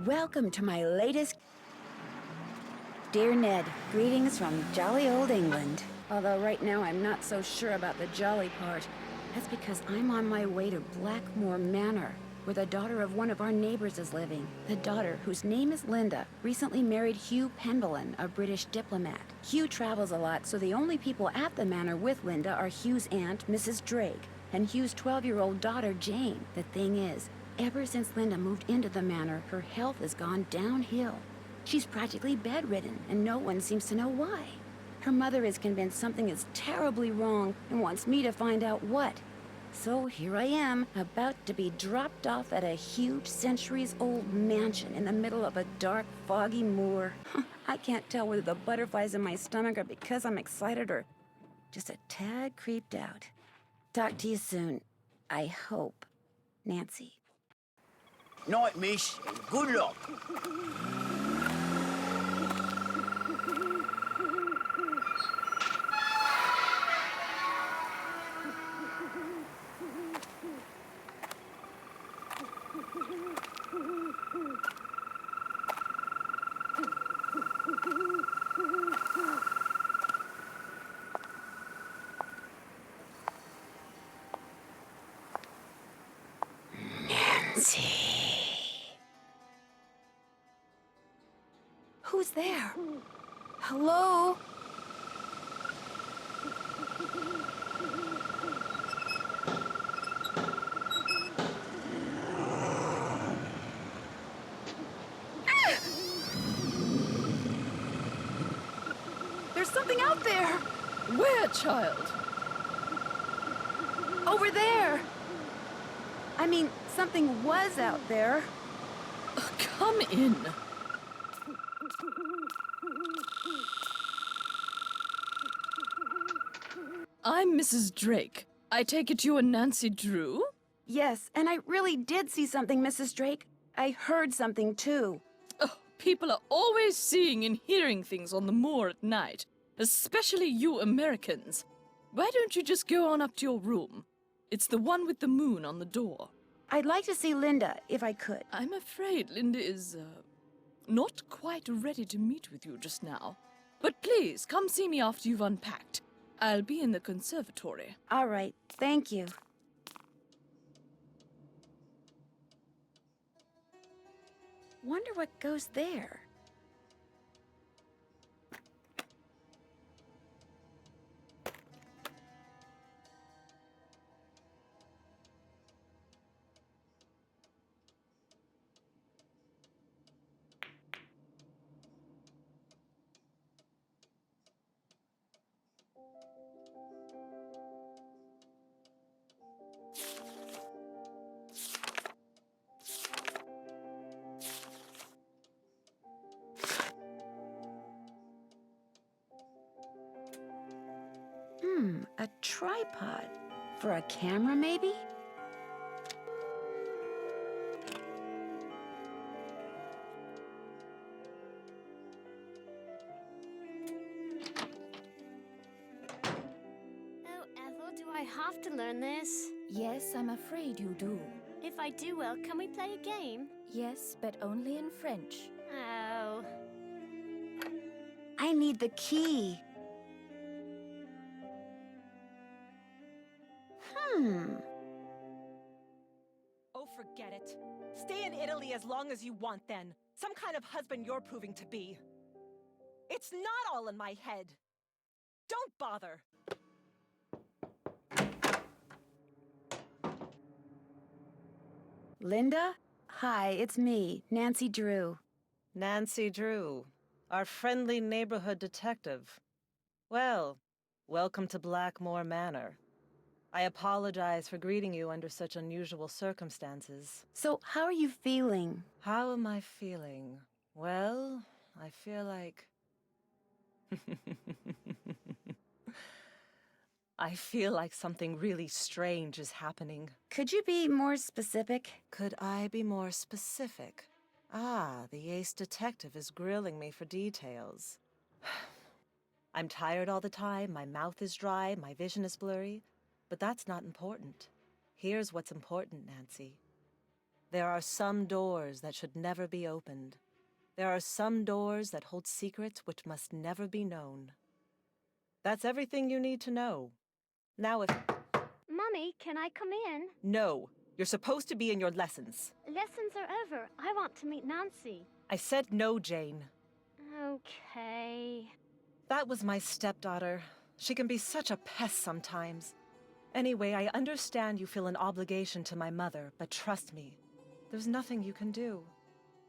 Welcome to my latest... Dear Ned, greetings from jolly old England. Although right now I'm not so sure about the jolly part. That's because I'm on my way to Blackmoor Manor, where the daughter of one of our neighbors is living. The daughter, whose name is Linda, recently married Hugh Penvellyn, a British diplomat. Hugh travels a lot, so the only people at the manor with Linda are Hugh's aunt, Mrs. Drake, and Hugh's 12-year-old daughter, Jane. The thing is, ever since Linda moved into the manor, her health has gone downhill. She's practically bedridden, and no one seems to know why. Her mother is convinced something is terribly wrong and wants me to find out what. So here I am, about to be dropped off at a huge centuries-old mansion in the middle of a dark, foggy moor. I can't tell whether the butterflies in my stomach are because I'm excited or just a tad creeped out. Talk to you soon. I hope. Nancy. Night, miss, and good luck. Nancy. Who's there? Hello? There's something out there! Where, child? Over there! I mean, something was out there. Come in. I'm Mrs. Drake. I take it you are Nancy Drew? Yes, and I really did see something, Mrs. Drake. I heard something, too. Oh, people are always seeing and hearing things on the moor at night, especially you Americans. Why don't you just go on up to your room? It's the one with the moon on the door. I'd like to see Linda, if I could. I'm afraid Linda is, not quite ready to meet with you just now. But please, come see me after you've unpacked. I'll be in the conservatory. All right, thank you. Wonder what goes there. A tripod. For a camera, maybe? Oh, Ethel, do I have to learn this? Yes, I'm afraid you do. If I do well, can we play a game? Yes, but only in French. Oh. I need the key. Oh, forget it. Stay in Italy as long as you want, then. Some kind of husband you're proving to be. It's not all in my head. Don't bother. Linda? Hi, it's me, Nancy Drew. Nancy Drew, our friendly neighborhood detective. Well, welcome to Blackmoor Manor. I apologize for greeting you under such unusual circumstances. So, how are you feeling? How am I feeling? Well, I feel like... I feel like something really strange is happening. Could you be more specific? Could I be more specific? Ah, the ace detective is grilling me for details. I'm tired all the time, my mouth is dry, my vision is blurry. But that's not important. Here's what's important, Nancy. There are some doors that should never be opened. There are some doors that hold secrets which must never be known. That's everything you need to know. Now if... Mummy, can I come in? No, you're supposed to be in your lessons. Lessons are over. I want to meet Nancy. I said no, Jane. Okay. That was my stepdaughter. She can be such a pest sometimes. Anyway, I understand you feel an obligation to my mother, but trust me, there's nothing you can do.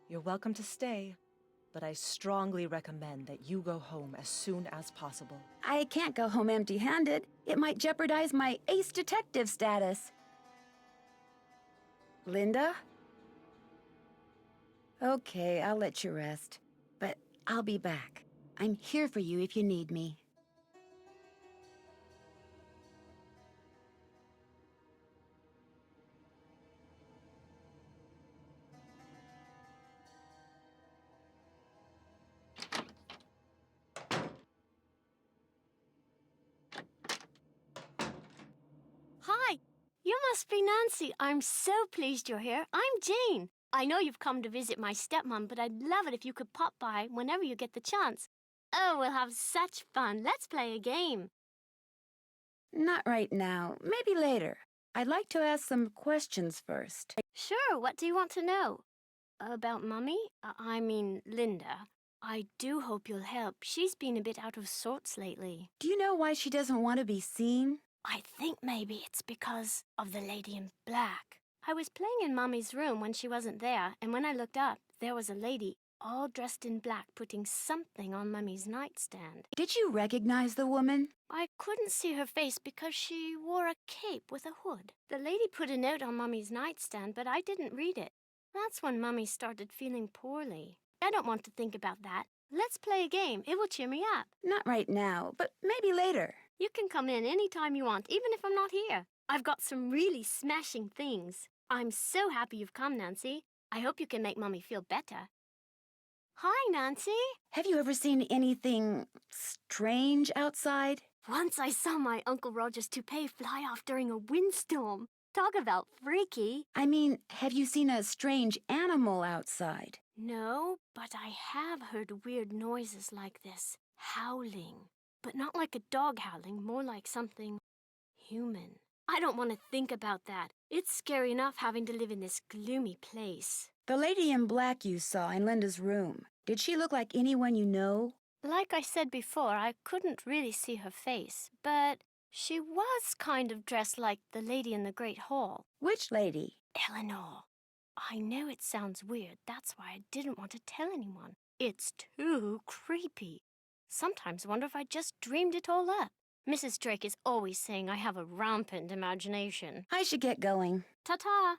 You're welcome to stay, but I strongly recommend that you go home as soon as possible. I can't go home empty-handed. It might jeopardize my ace detective status. Linda? Okay, I'll let you rest. But I'll be back. I'm here for you if you need me. Hi, you must be Nancy. I'm so pleased you're here. I'm Jane. I know you've come to visit my stepmom, but I'd love it if you could pop by whenever you get the chance. Oh, we'll have such fun. Let's play a game. Not right now. Maybe later. I'd like to ask some questions first. Sure, what do you want to know? About Mummy? I mean, Linda. I do hope you'll help. She's been a bit out of sorts lately. Do you know why she doesn't want to be seen? I think maybe it's because of the lady in black. I was playing in Mummy's room when she wasn't there, and when I looked up, there was a lady all dressed in black putting something on Mummy's nightstand. Did you recognize the woman? I couldn't see her face because she wore a cape with a hood. The lady put a note on Mummy's nightstand, but I didn't read it. That's when Mummy started feeling poorly. I don't want to think about that. Let's play a game. It will cheer me up. Not right now, but maybe later. You can come in any time you want, even if I'm not here. I've got some really smashing things. I'm so happy you've come, Nancy. I hope you can make Mummy feel better. Hi, Nancy. Have you ever seen anything strange outside? Once I saw my Uncle Roger's toupee fly off during a windstorm. Talk about freaky. I mean, have you seen a strange animal outside? No, but I have heard weird noises like this. Howling. But not like a dog howling, more like something human. I don't want to think about that. It's scary enough having to live in this gloomy place. The lady in black you saw in Linda's room, did she look like anyone you know? Like I said before, I couldn't really see her face, but she was kind of dressed like the lady in the Great Hall. Which lady? Eleanor. I know it sounds weird. That's why I didn't want to tell anyone. It's too creepy. Sometimes I wonder if I just dreamed it all up. Mrs. Drake is always saying I have a rampant imagination. I should get going. Ta-ta!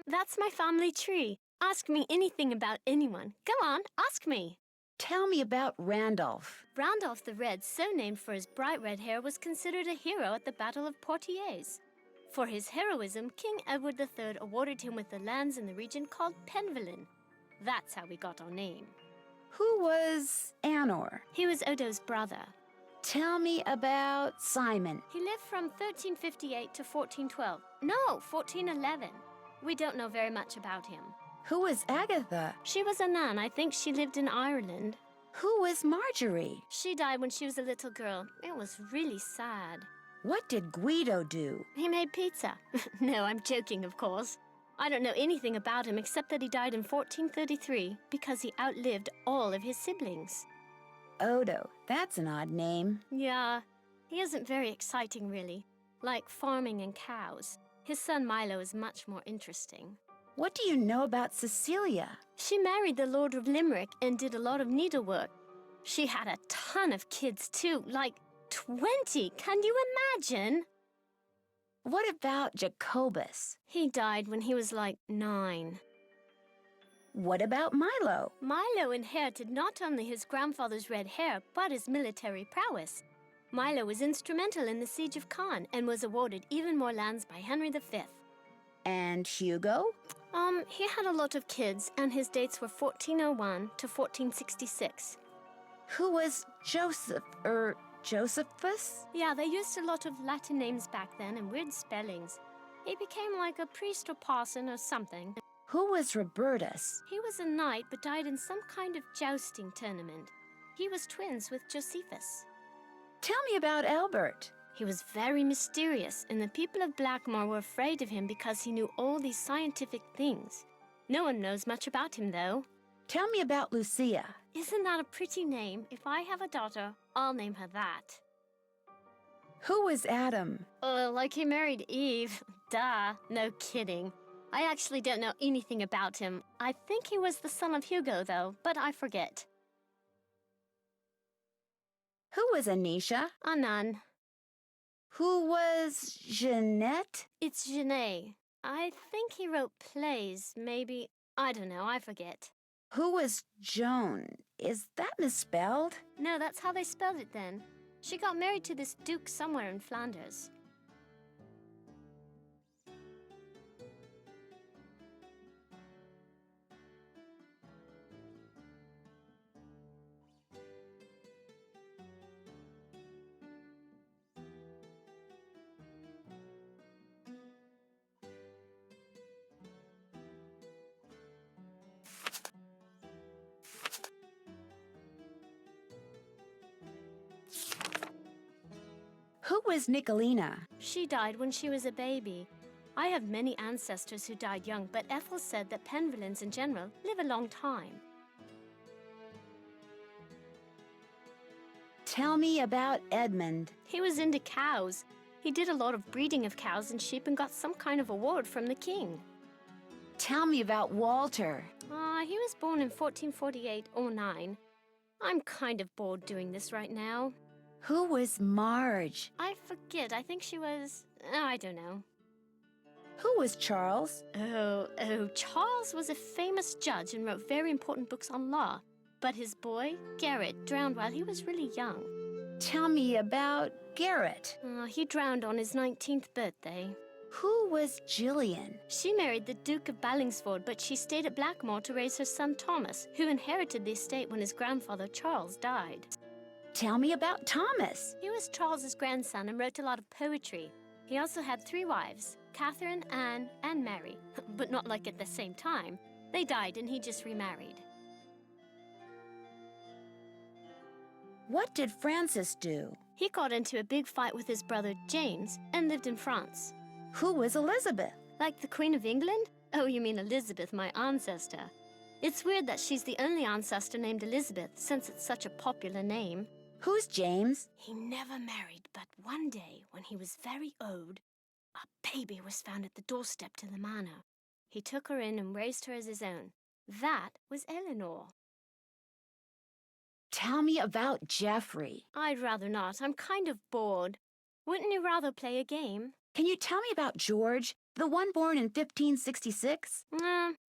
That's my family tree. Ask me anything about anyone. Go on, ask me. Tell me about Randolph. Randolph the Red, so named for his bright red hair, was considered a hero at the Battle of Poitiers. For his heroism, King Edward III awarded him with the lands in the region called Penvellyn. That's how we got our name. Who was Anor? He was Odo's brother. Tell me about Simon. He lived from 1358 to 1412. No, 1411. We don't know very much about him. Who was Agatha? She was a nun. I think she lived in Ireland. Who was Marjorie? She died when she was a little girl. It was really sad. What did Guido do? He made pizza. No, I'm joking, of course. I don't know anything about him except that he died in 1433 because he outlived all of his siblings. Odo. That's an odd name. Yeah, he isn't very exciting, really. Like farming and cows. His son Milo is much more interesting. What do you know about Cecilia? She married the Lord of Limerick and did a lot of needlework. She had a ton of kids, too, like 20. Can you imagine? What about Jacobus? He died when he was like 9. What about Milo? Milo inherited not only his grandfather's red hair, but his military prowess. Milo was instrumental in the siege of Caen and was awarded even more lands by Henry V. And Hugo? He had a lot of kids, and his dates were 1401 to 1466. Who was Joseph, Josephus? Yeah, they used a lot of Latin names back then and weird spellings. He became like a priest or parson or something. Who was Robertus? He was a knight but died in some kind of jousting tournament. He was twins with Josephus. Tell me about Albert. He was very mysterious, and the people of Blackmoor were afraid of him because he knew all these scientific things. No one knows much about him, though. Tell me about Lucia. Isn't that a pretty name? If I have a daughter, I'll name her that. Who was Adam? Like he married Eve. Duh, no kidding. I actually don't know anything about him. I think he was the son of Hugo, though, but I forget. Who was Anisha? A nun. Who was Jeanette? It's Genet. I think he wrote plays, maybe. I don't know, I forget. Who was Joan? Is that misspelled? No, that's how they spelled it then. She got married to this duke somewhere in Flanders. Who was Nicolina? She died when she was a baby. I have many ancestors who died young, but Ethel said that Penvellyns in general live a long time. Tell me about Edmund. He was into cows. He did a lot of breeding of cows and sheep and got some kind of award from the king. Tell me about Walter. He was born in 1448 or 9. I'm kind of bored doing this right now. Who was Marge? I forget. I think she was... I don't know. Who was Charles? Charles was a famous judge and wrote very important books on law. But his boy, Garrett, drowned while he was really young. Tell me about Garrett. He drowned on his 19th birthday. Who was Gillian? She married the Duke of Ballingsford, but she stayed at Blackmoor to raise her son Thomas, who inherited the estate when his grandfather Charles died. Tell me about Thomas. He was Charles's grandson and wrote a lot of poetry. He also had 3 wives, Catherine, Anne, and Mary, but not like at the same time. They died and he just remarried. What did Francis do? He got into a big fight with his brother James and lived in France. Who was Elizabeth? Like the Queen of England? Oh, you mean Elizabeth, my ancestor. It's weird that she's the only ancestor named Elizabeth, since it's such a popular name. Who's James? He never married, but one day, when he was very old, a baby was found at the doorstep to the manor. He took her in and raised her as his own. That was Eleanor. Tell me about Geoffrey. I'd rather not. I'm kind of bored. Wouldn't you rather play a game? Can you tell me about George, the one born in 1566?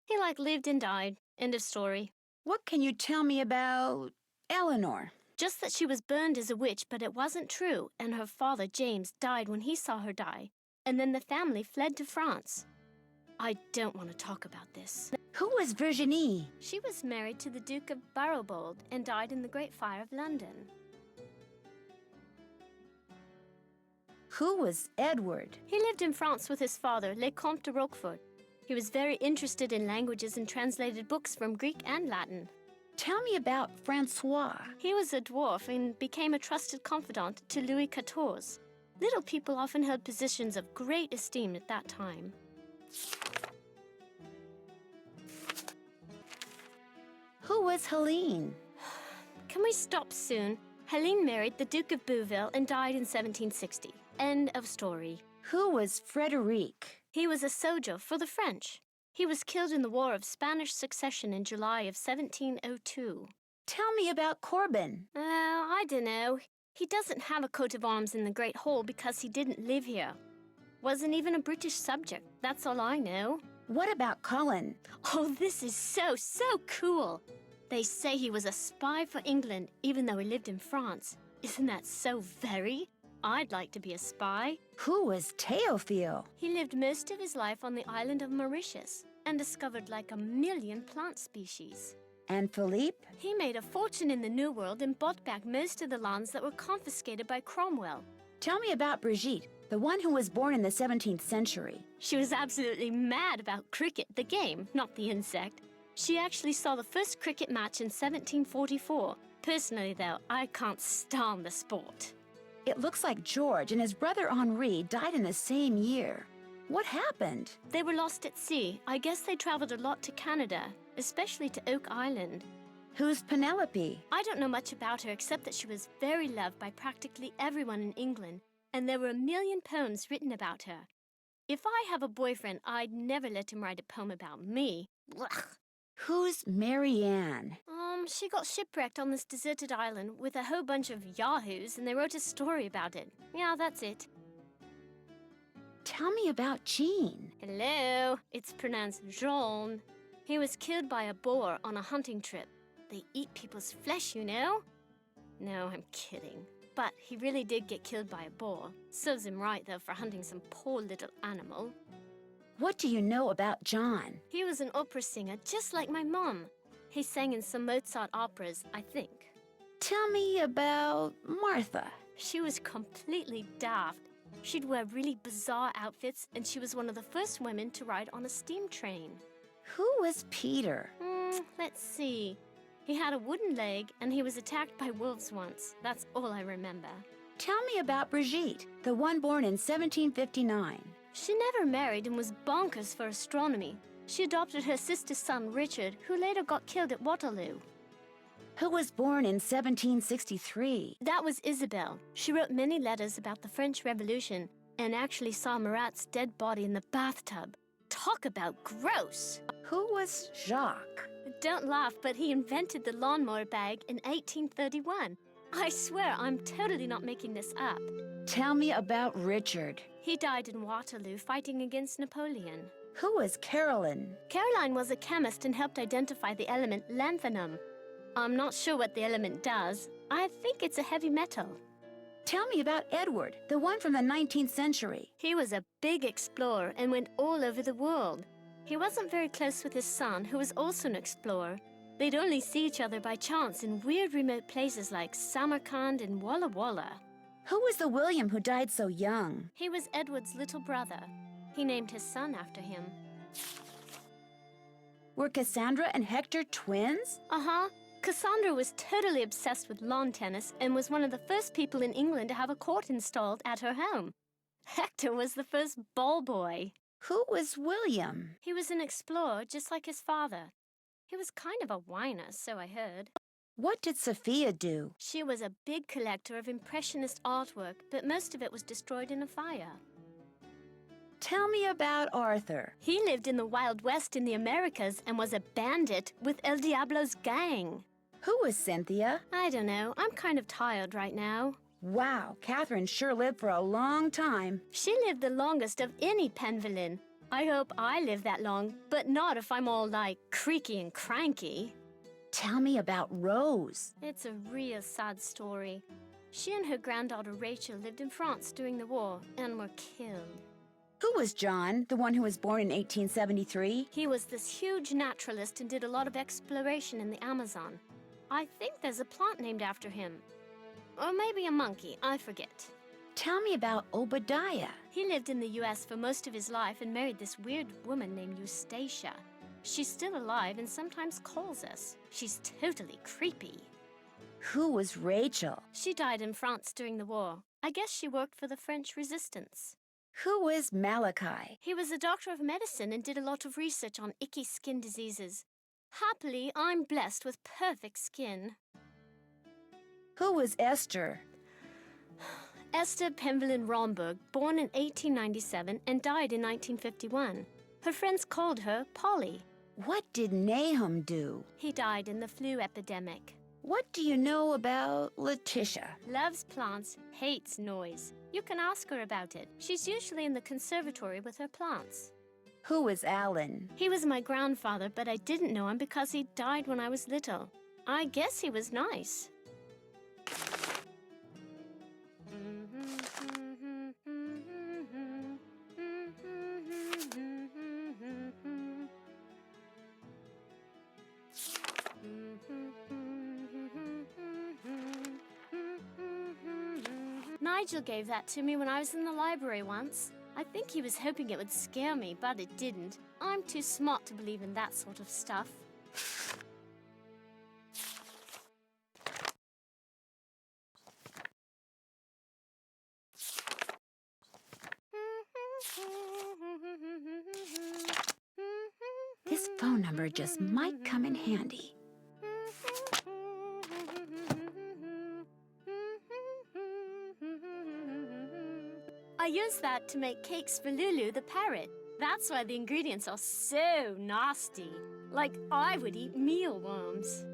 He lived and died. End of story. What can you tell me about Eleanor? Just that she was burned as a witch, but it wasn't true, and her father, James, died when he saw her die. And then the family fled to France. I don't want to talk about this. Who was Virginie? She was married to the Duke of Barrowbold and died in the Great Fire of London. Who was Edward? He lived in France with his father, Le Comte de Roquefort. He was very interested in languages and translated books from Greek and Latin. Tell me about Francois. He was a dwarf and became a trusted confidant to Louis XIV. Little people often held positions of great esteem at that time. Who was Helene? Can we stop soon? Helene married the Duke of Bouville and died in 1760. End of story. Who was Frederic? He was a soldier for the French. He was killed in the War of Spanish Succession in July of 1702. Tell me about Corbin. I don't know. He doesn't have a coat of arms in the Great Hall because he didn't live here. Wasn't even a British subject, that's all I know. What about Cullen? Oh, this is so cool. They say he was a spy for England, even though he lived in France. Isn't that so very? I'd like to be a spy. Who was Théophile? He lived most of his life on the island of Mauritius and discovered like 1 million plant species. And Philippe? He made a fortune in the New World and bought back most of the lands that were confiscated by Cromwell. Tell me about Brigitte, the one who was born in the 17th century. She was absolutely mad about cricket, the game, not the insect. She actually saw the first cricket match in 1744. Personally, though, I can't stand the sport. It looks like George and his brother Henri died in the same year. What happened? They were lost at sea. I guess they traveled a lot to Canada, especially to Oak Island. Who's Penelope? I don't know much about her except that she was very loved by practically everyone in England, and there were a million poems written about her. If I have a boyfriend, I'd never let him write a poem about me. Blech. Who's Marianne? She got shipwrecked on this deserted island with a whole bunch of yahoos, and they wrote a story about it. Yeah, that's it. Tell me about Jean. Hello, it's pronounced Jean. He was killed by a boar on a hunting trip. They eat people's flesh, you know? No, I'm kidding. But he really did get killed by a boar. Serves him right, though, for hunting some poor little animal. What do you know about John? He was an opera singer, just like my mom. He sang in some Mozart operas, I think. Tell me about Martha. She was completely daft. She'd wear really bizarre outfits, and she was one of the first women to ride on a steam train. Who was Peter? Let's see. He had a wooden leg, and he was attacked by wolves once. That's all I remember. Tell me about Brigitte, the one born in 1759. She never married and was bonkers for astronomy. She adopted her sister's son, Richard, who later got killed at Waterloo. Who was born in 1763. That was Isabel. She wrote many letters about the French Revolution and actually saw Marat's dead body in the bathtub. Talk about gross! Who was Jacques? Don't laugh, but he invented the lawnmower bag in 1831. I swear I'm totally not making this up. Tell me about Richard. He died in Waterloo fighting against Napoleon. Who was Caroline? Caroline was a chemist and helped identify the element lanthanum. I'm not sure what the element does. I think it's a heavy metal. Tell me about Edward, the one from the 19th century. He was a big explorer and went all over the world. He wasn't very close with his son, who was also an explorer. They'd only see each other by chance in weird remote places like Samarkand and Walla Walla. Who was the William who died so young? He was Edward's little brother. He named his son after him. Were Cassandra and Hector twins? Uh-huh. Cassandra was totally obsessed with lawn tennis and was one of the first people in England to have a court installed at her home. Hector was the first ball boy. Who was William? He was an explorer, just like his father. He was kind of a whiner, so I heard. What did Sophia do? She was a big collector of Impressionist artwork, but most of it was destroyed in a fire. Tell me about Arthur. He lived in the Wild West in the Americas and was a bandit with El Diablo's gang. Who was Cynthia? I don't know. I'm kind of tired right now. Wow, Catherine sure lived for a long time. She lived the longest of any Penvellyn. I hope I live that long, but not if I'm all, like, creaky and cranky. Tell me about Rose. It's a real sad story. She and her granddaughter Rachel lived in France during the war and were killed. Who was John, the one who was born in 1873? He was this huge naturalist and did a lot of exploration in the Amazon. I think there's a plant named after him. Or maybe a monkey, I forget. Tell me about Obadiah. He lived in the U.S. for most of his life and married this weird woman named Eustacia. She's still alive and sometimes calls us. She's totally creepy. Who was Rachel? She died in France during the war. I guess she worked for the French resistance. Who was Malachi? He was a doctor of medicine and did a lot of research on icky skin diseases. Happily, I'm blessed with perfect skin. Who was Esther? Esther Penvellyn Romberg, born in 1897 and died in 1951. Her friends called her Polly. What did Nahum do? He died in the flu epidemic. What do you know about Letitia? Loves plants, hates noise. You can ask her about it. She's usually in the conservatory with her plants. Who was Alan? He was my grandfather, but I didn't know him because he died when I was little. I guess he was nice. Nigel gave that to me when I was in the library once. I think he was hoping it would scare me, but it didn't. I'm too smart to believe in that sort of stuff. This phone number just might come in handy. I used that to make cakes for Lulu the parrot. That's why the ingredients are so nasty. Like I would eat mealworms.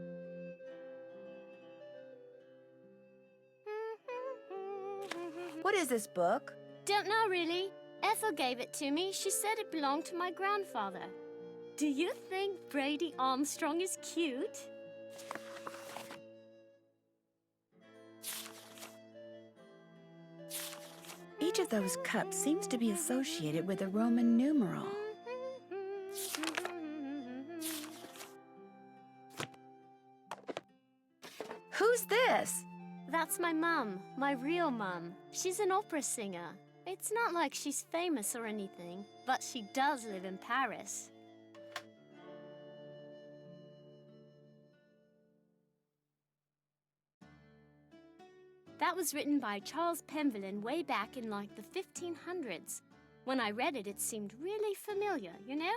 What is this book? Don't know really. Ethel gave it to me. She said it belonged to my grandfather. Do you think Brady Armstrong is cute? Each of those cups seems to be associated with a Roman numeral. Who's this? That's my mum, my real mum. She's an opera singer. It's not like she's famous or anything, but she does live in Paris. That was written by Charles Penvellyn way back in like the 1500s. When I read it, it seemed really familiar, you know?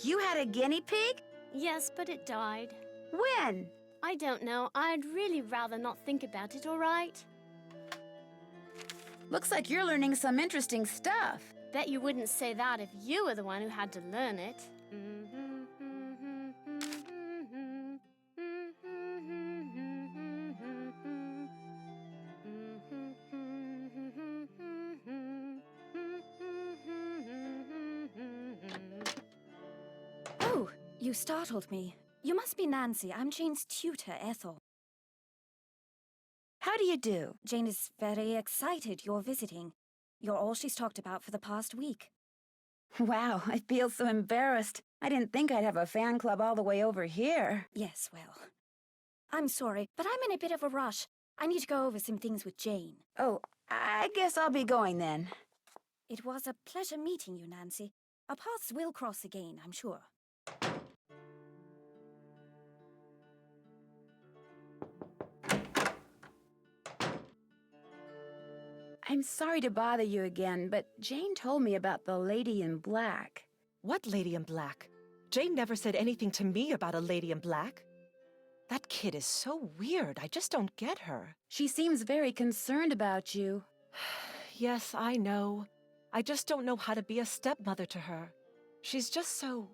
You had a guinea pig? Yes, but it died. When? I don't know. I'd really rather not think about it, all right? Looks like you're learning some interesting stuff. Bet you wouldn't say that if you were the one who had to learn it. Oh, you startled me. You must be Nancy. I'm Jane's tutor, Ethel. How do you do? Jane is very excited you're visiting. You're all she's talked about for the past week. Wow, I feel so embarrassed. I didn't think I'd have a fan club all the way over here. Yes, well, I'm sorry, but I'm in a bit of a rush. I need to go over some things with Jane. Oh, I guess I'll be going then. It was a pleasure meeting you, Nancy. Our paths will cross again, I'm sure. I'm sorry to bother you again, but Jane told me about the lady in black. What lady in black? Jane never said anything to me about a lady in black. That kid is so weird. I just don't get her. She seems very concerned about you. Yes, I know. I just don't know how to be a stepmother to her. She's just so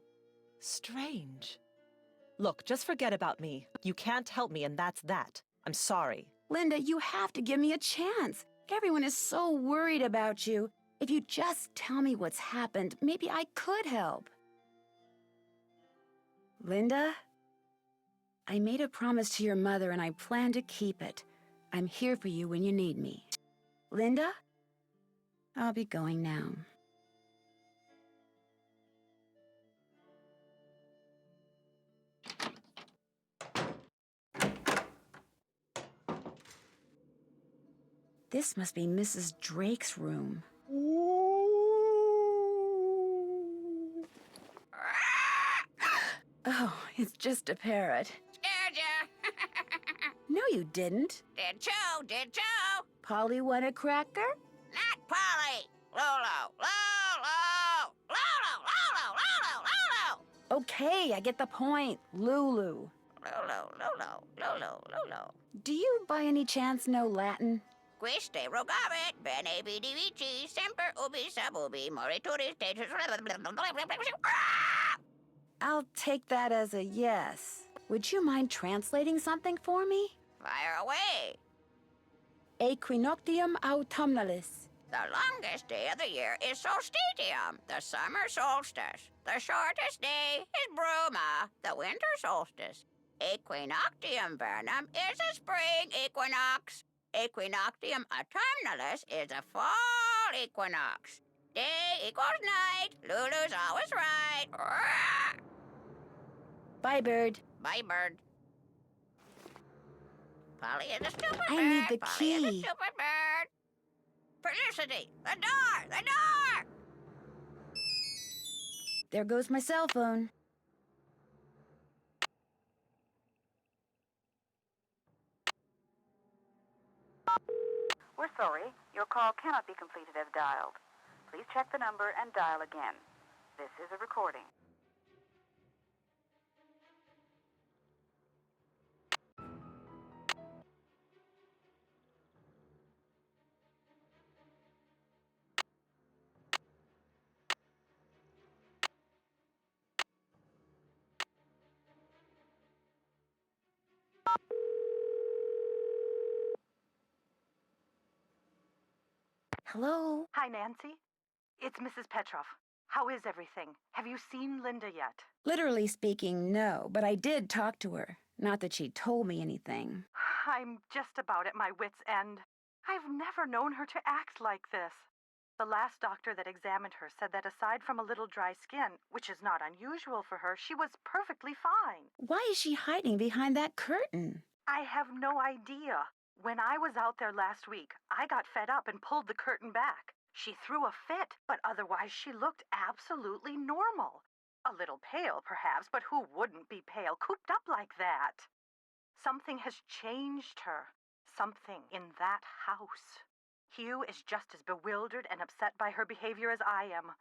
strange. Look, just forget about me. You can't help me, and that's that. I'm sorry. Linda, you have to give me a chance. Everyone is so worried about you. If you just tell me what's happened, maybe I could help. Linda? I made a promise to your mother and I plan to keep it. I'm here for you when you need me. Linda? I'll be going now. This must be Mrs. Drake's room. Oh, it's just a parrot. Scared ya? No, you didn't. Did you? Did you? Polly want a cracker? Not Polly. Lolo. Lolo. Lolo. Lolo. Lolo. Lolo. Okay, I get the point. Lulu. Lolo. Lolo. Lolo. Lolo. Do you by any chance know Latin? Quiste rogavit, bene vidi vici, semper ubi sub ubi, morituri status. I'll take that as a yes. Would you mind translating something for me? Fire away. Equinoctium autumnalis. The longest day of the year is solstitium, the summer solstice. The shortest day is bruma, the winter solstice. Equinoctium vernum is a spring equinox. Equinoctium autumnalis is a fall equinox. Day equals night. Lulu's always right. Bye, bird. Bye, bird. Polly is a stupid bird. I need the Polly is a key. stupid bird. Felicity, the door, the door. There goes my cell phone. We're sorry. Your call cannot be completed as dialed. Please check the number and dial again. This is a recording. Hello? Hi, Nancy. It's Mrs. Petrov. How is everything? Have you seen Linda yet? Literally speaking, no, but I did talk to her. Not that she told me anything. I'm just about at my wit's end. I've never known her to act like this. The last doctor that examined her said that aside from a little dry skin, which is not unusual for her, she was perfectly fine. Why is she hiding behind that curtain? I have no idea. When I was out there last week, I got fed up and pulled the curtain back. She threw a fit, but otherwise she looked absolutely normal. A little pale, perhaps, but who wouldn't be pale, cooped up like that? Something has changed her. Something in that house. Hugh is just as bewildered and upset by her behavior as I am.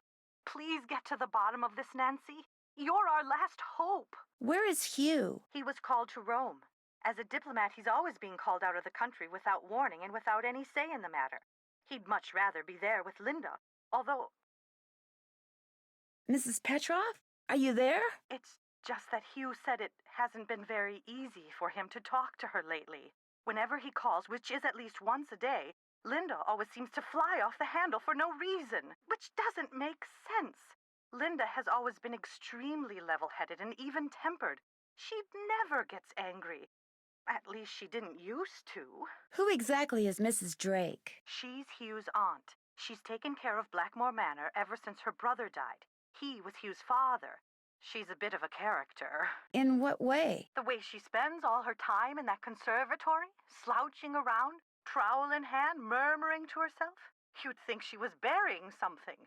Please get to the bottom of this, Nancy. You're our last hope. Where is Hugh? He was called to Rome. As a diplomat, he's always being called out of the country without warning and without any say in the matter. He'd much rather be there with Linda, although Mrs. Petrov? Are you there? it's just that Hugh said it hasn't been very easy for him to talk to her lately. Whenever he calls, which is at least once a day, Linda always seems to fly off the handle for no reason, which doesn't make sense. Linda has always been extremely level-headed and even-tempered. She never gets angry. At least she didn't used to. Who exactly is Mrs. Drake? She's Hugh's aunt. She's taken care of Blackmoor Manor ever since her brother died. He was Hugh's father. She's a bit of a character. In what way? The way she spends all her time in that conservatory, slouching around, trowel in hand, murmuring to herself. You'd think she was burying something.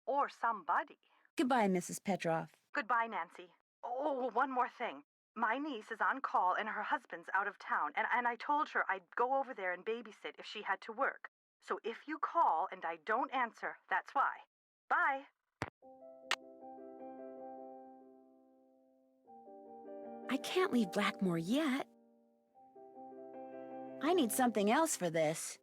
Or somebody. Goodbye, Mrs. Petrov. Goodbye, Nancy. Oh, one more thing. My niece is on call and her husband's out of town, and I told her I'd go over there and babysit if she had to work. So if you call and I don't answer, that's why. Bye. I can't leave Blackmoor yet. I need something else for this.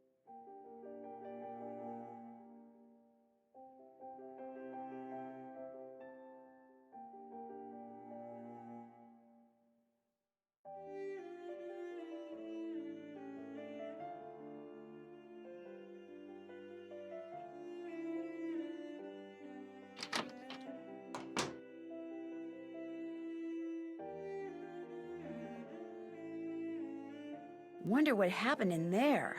Wonder what happened in there.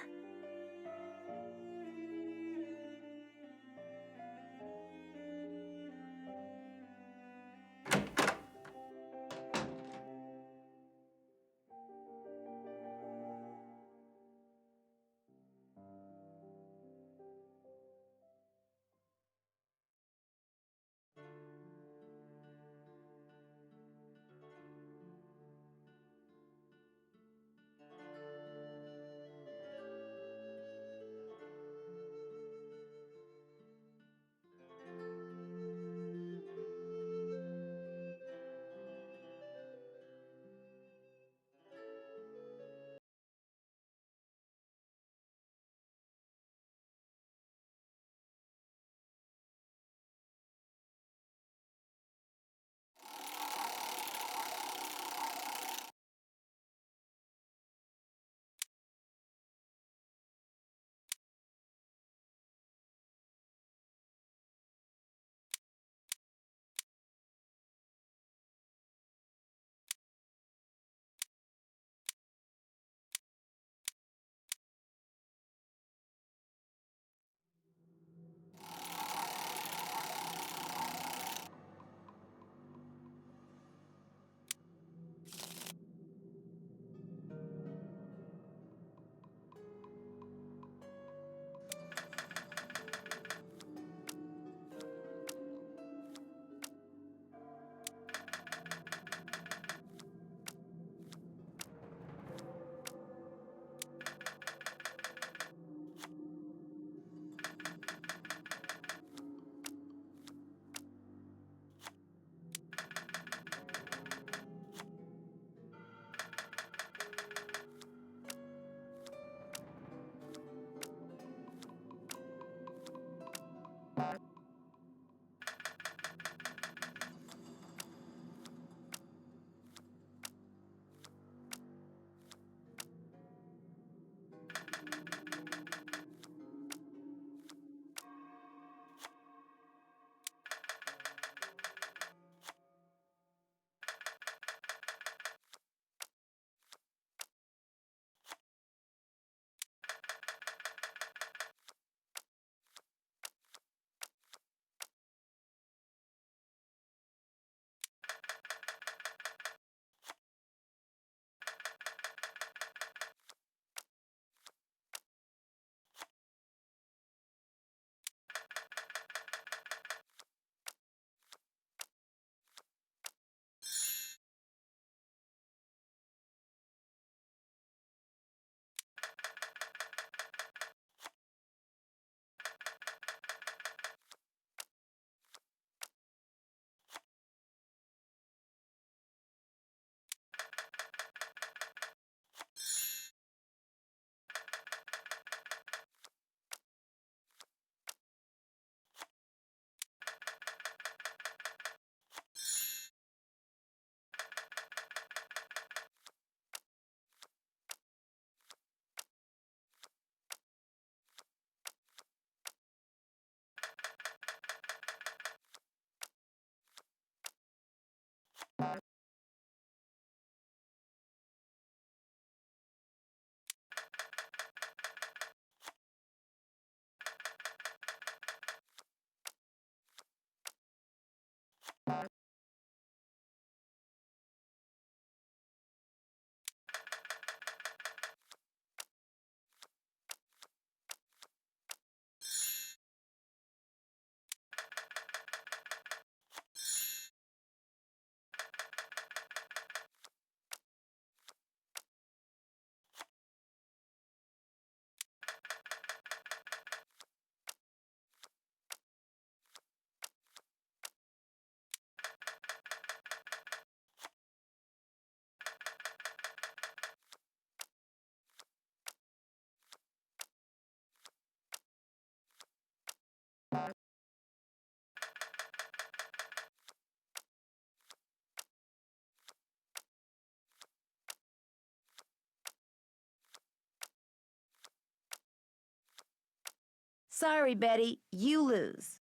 Sorry, Betty, you lose.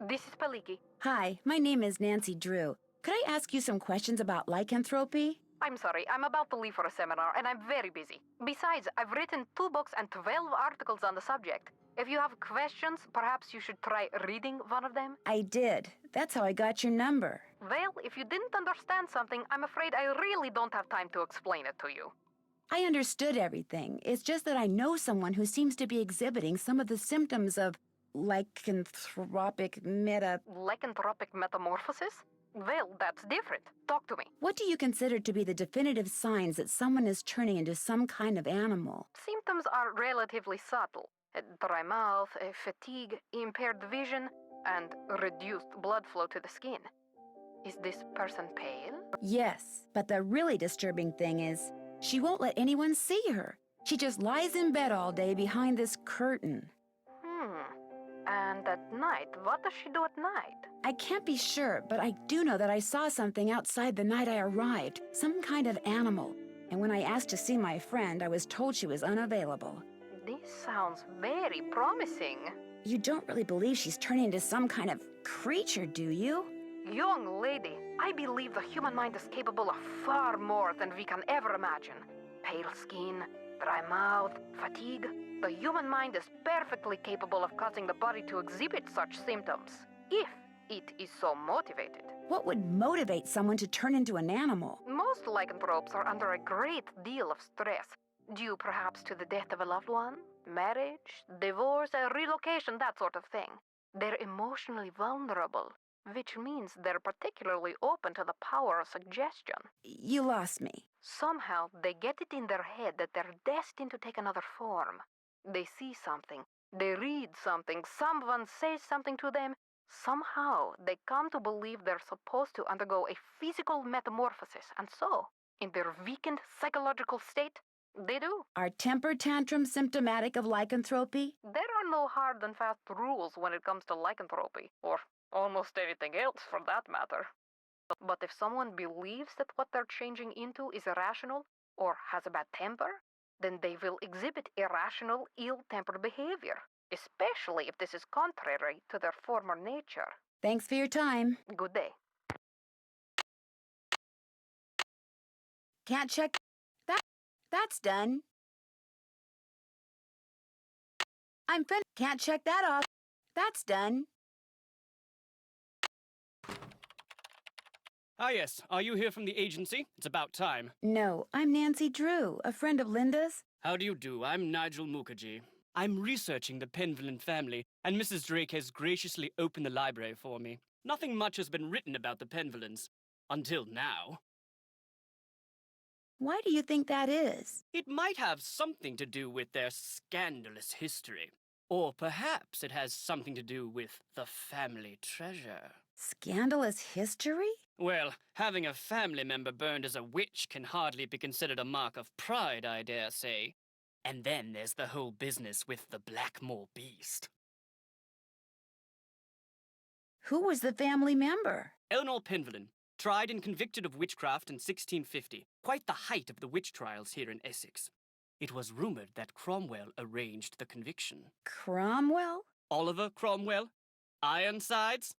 This is Paliki. Hi, my name is Nancy Drew. Could I ask you some questions about lycanthropy? I'm sorry, I'm about to leave for a seminar and I'm very busy. Besides, I've written 2 books and 12 articles on the subject. If you have questions, perhaps you should try reading one of them. I did. That's how I got your number. Well, if you didn't understand something, I'm afraid I really don't have time to explain it to you. I understood everything. It's just that I know someone who seems to be exhibiting some of the symptoms of lycanthropic Lycanthropic metamorphosis? Well, that's different. Talk to me. What do you consider to be the definitive signs that someone is turning into some kind of animal? Symptoms are relatively subtle. Dry mouth, fatigue, impaired vision, and reduced blood flow to the skin. Is this person pale? Yes, but the really disturbing thing is, she won't let anyone see her. She just lies in bed all day behind this curtain. And at night, what does she do at night? I can't be sure, but I do know that I saw something outside the night I arrived, some kind of animal. And when I asked to see my friend, I was told she was unavailable. This sounds very promising. You don't really believe she's turning into some kind of creature, do you? Young lady, I believe the human mind is capable of far more than we can ever imagine. Pale skin, dry mouth, fatigue. The human mind is perfectly capable of causing the body to exhibit such symptoms, if it is so motivated. What would motivate someone to turn into an animal? Most lycanthropes are under a great deal of stress, due perhaps to the death of a loved one, marriage, divorce, a relocation, that sort of thing. They're emotionally vulnerable, which means they're particularly open to the power of suggestion. You lost me. Somehow, they get it in their head that they're destined to take another form. They see something, they read something, someone says something to them. Somehow, they come to believe they're supposed to undergo a physical metamorphosis, and so, in their weakened psychological state, they do. Are temper tantrums symptomatic of lycanthropy? There are no hard and fast rules when it comes to lycanthropy, or almost anything else for that matter. But if someone believes that what they're changing into is irrational, or has a bad temper, then they will exhibit irrational, ill-tempered behavior, especially if this is contrary to their former nature. Thanks for your time. Good day. Can't check that. That's done. I'm fin. Can't check that off. That's done. Ah, yes. Are you here from the agency? It's about time. No, I'm Nancy Drew, a friend of Linda's. How do you do? I'm Nigel Mukherjee. I'm researching the Penvellyn family, and Mrs. Drake has graciously opened the library for me. Nothing much has been written about the Penvellyns. Until now. Why do you think that is? It might have something to do with their scandalous history. Or perhaps it has something to do with the family treasure. Scandalous history? Well, having a family member burned as a witch can hardly be considered a mark of pride, I dare say. And then there's the whole business with the Blackmoor beast. Who was the family member? Eleanor Penvellyn, tried and convicted of witchcraft in 1650, quite the height of the witch trials here in Essex. It was rumored that Cromwell arranged the conviction. Cromwell? Oliver Cromwell? Ironsides?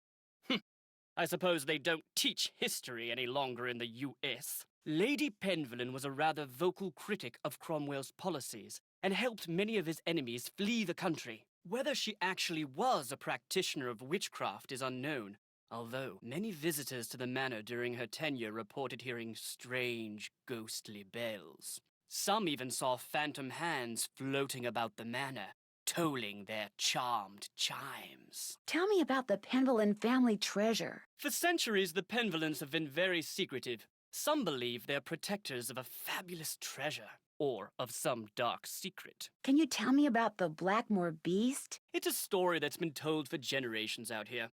I suppose they don't teach history any longer in the U.S. Lady Penvellyn was a rather vocal critic of Cromwell's policies and helped many of his enemies flee the country. Whether she actually was a practitioner of witchcraft is unknown, although many visitors to the manor during her tenure reported hearing strange, ghostly bells. Some even saw phantom hands floating about the manor, tolling their charmed chimes. Tell me about the Penvellyn family treasure. For centuries, the Penvellyns have been very secretive. Some believe they're protectors of a fabulous treasure. or of some dark secret. Can you tell me about the Blackmoor beast? It's a story that's been told for generations out here.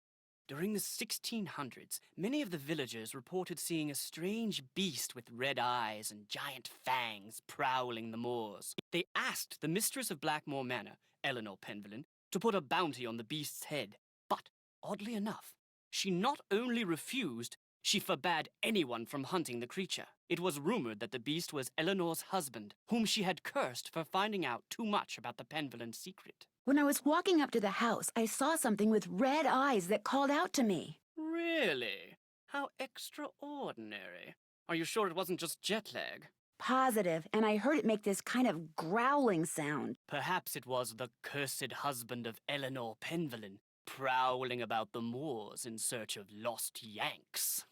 During the 1600s, many of the villagers reported seeing a strange beast with red eyes and giant fangs prowling the moors. They asked the mistress of Blackmoor Manor, Linda Penvellyn, to put a bounty on the beast's head. But, oddly enough, she not only refused, she forbade anyone from hunting the creature. It was rumored that the beast was Eleanor's husband, whom she had cursed for finding out too much about the Penvellyn secret. When I was walking up to the house, I saw something with red eyes that called out to me. Really? How extraordinary. Are you sure it wasn't just jet lag? Positive, and I heard it make this kind of growling sound. Perhaps it was the cursed husband of Eleanor Penvellyn, prowling about the moors in search of lost Yanks.